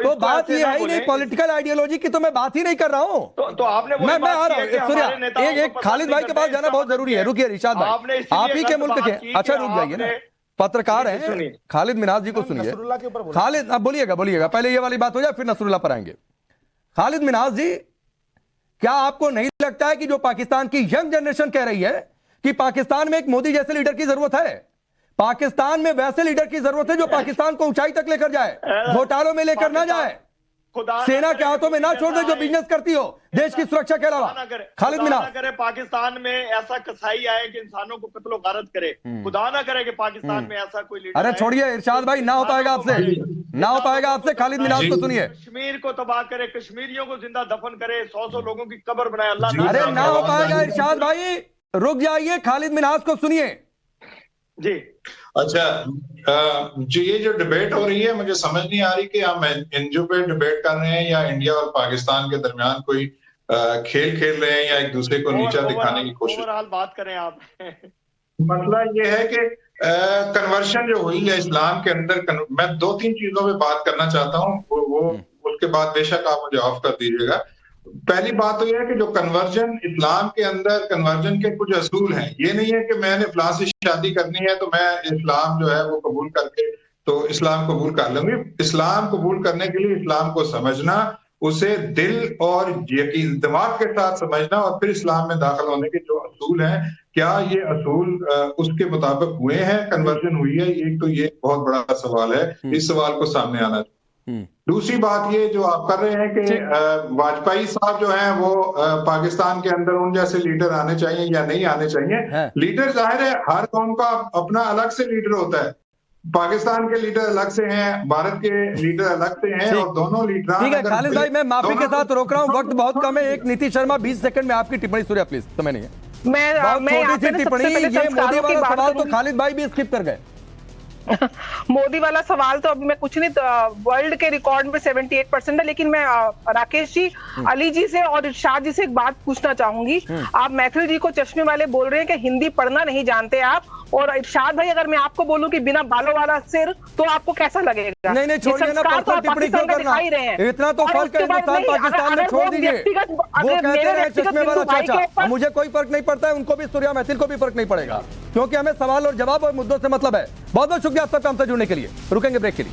तो बात ये है ही नहीं पॉलिटिकल आइडियोलॉजी की, तो मैं बात ही नहीं कर रहा हूँ। तो आपने मैं आ रहा हूँ सूर्या, एक खालिद भाई के पास जाना बहुत जरूरी है। रुकिए इरशाद भाई, आप ही के मुल्क के, अच्छा रुक जाइए ना, पत्रकार हैं खालिद मिनाज जी को सुनिए। खालिद अब बोलिएगा, पहले ये वाली बात हो जाए फिर नसरुल्लाह पर आएंगे। खालिद मिनाज जी, क्या आपको नहीं लगता है कि जो पाकिस्तान की यंग जनरेशन कह रही है कि पाकिस्तान में एक मोदी जैसे लीडर की जरूरत है, पाकिस्तान में वैसे लीडर की जरूरत है जो पाकिस्तान को ऊंचाई तक लेकर जाए, घोटालों में लेकर ना जाए, सेना के हाथों में ना छोड़ दे, जो बिजनेस करती हो देश की सुरक्षा के अलावा। खालिद मिनाज, करे पाकिस्तान में ऐसा कसाई आए कि इंसानों को कत्लो गारत करे, खुदा ना करे कि पाकिस्तान में ऐसा कोई लीडर। अरे छोड़िए इरशाद भाई, ना हो पाएगा आपसे, ना हो पाएगा आपसे। खालिद मिनाज को सुनिए। कश्मीर को तबाह करे, कश्मीरियों को जिंदा दफन करे, 100 लोगों की कब्र बनाए, अल्लाह। अरे ना हो पाएगा इरशाद भाई, रुक जाइए, खालिद मिनाज को सुनिए जी। अच्छा जो ये जो डिबेट हो रही है, मुझे समझ नहीं आ रही कि हम एनजीओ पे डिबेट कर रहे हैं या इंडिया और पाकिस्तान के दरमियान कोई खेल खेल रहे हैं या एक दूसरे को नीचा दिखाने की कोशिश। ओवरऑल बात करें आप। मसला ये है कि कन्वर्शन जो हुई है इस्लाम के अंदर, मैं 2-3 चीजों पे बात करना चाहता हूँ, वो उसके बाद बेशक आप मुझे ऑफ कर दीजिएगा। पहली बात तो यह है कि जो कन्वर्जन इस्लाम के अंदर, कन्वर्जन के कुछ असूल हैं। ये नहीं है कि मैंने फलां से शादी करनी है तो मैं इस्लाम जो है वो कबूल करके तो इस्लाम कबूल कर लूंगी। इस्लाम कबूल करने के लिए इस्लाम को समझना, उसे दिल और यकीन दिमाग के साथ समझना, और फिर इस्लाम में दाखिल होने के जो असूल हैं, क्या ये असूल उसके मुताबिक हुए हैं, कन्वर्जन हुई है? एक तो ये बहुत बड़ा सवाल है, इस सवाल को सामने आना। दूसरी बात ये जो आप कर रहे हैं कि वाजपेयी साहब जो हैं वो पाकिस्तान के अंदर उन जैसे लीडर आने चाहिए या नहीं आने चाहिए। लीडर जाहिर है हर कौम का अपना अलग से लीडर होता है। पाकिस्तान के लीडर अलग से हैं, भारत के लीडर अलग से हैं और दोनों लीडर। ठीक है खालिद भाई, मैं माफी के साथ रोक रहा हूँ, वक्त बहुत कम है। एक नीति शर्मा 20 सेकंड में आपकी टिप्पणी सुनिए प्लीज, समय नहीं है। मैं छोटी सी टिप्पणी, ये मोदी वाला सवाल तो खालिद भाई भी स्किप कर गए। मोदी वाला सवाल तो अभी मैं कुछ नहीं, वर्ल्ड के रिकॉर्ड में 78% है। लेकिन मैं राकेश जी, अली जी से और इरशाद जी से एक बात पूछना चाहूंगी। आप महफिल जी को चश्मे वाले बोल रहे हैं कि हिंदी पढ़ना नहीं जानते आप, और इरशाद भाई अगर मैं आपको बोलूं कि बिना बालों वाला सिर, तो आपको कैसा लगेगा? नहीं छोड़िए ना, पर्सनल टिप्पणी क्यों करना? इतना तो फर्क है हिंदुस्तान पाकिस्तान में, छोड़ दीजिए। वो कहते हैं चश्मे वाला चाचा, मुझे कोई फर्क नहीं पड़ता है, उनको भी, सूर्या महफिल को भी फर्क नहीं पड़ेगा, क्योंकि हमें सवाल और जवाब और मुद्दों से मतलब है। बहुत बहुत शुक्रिया आप सबका हमसे जुड़ने के लिए। रुकेंगे ब्रेक के लिए।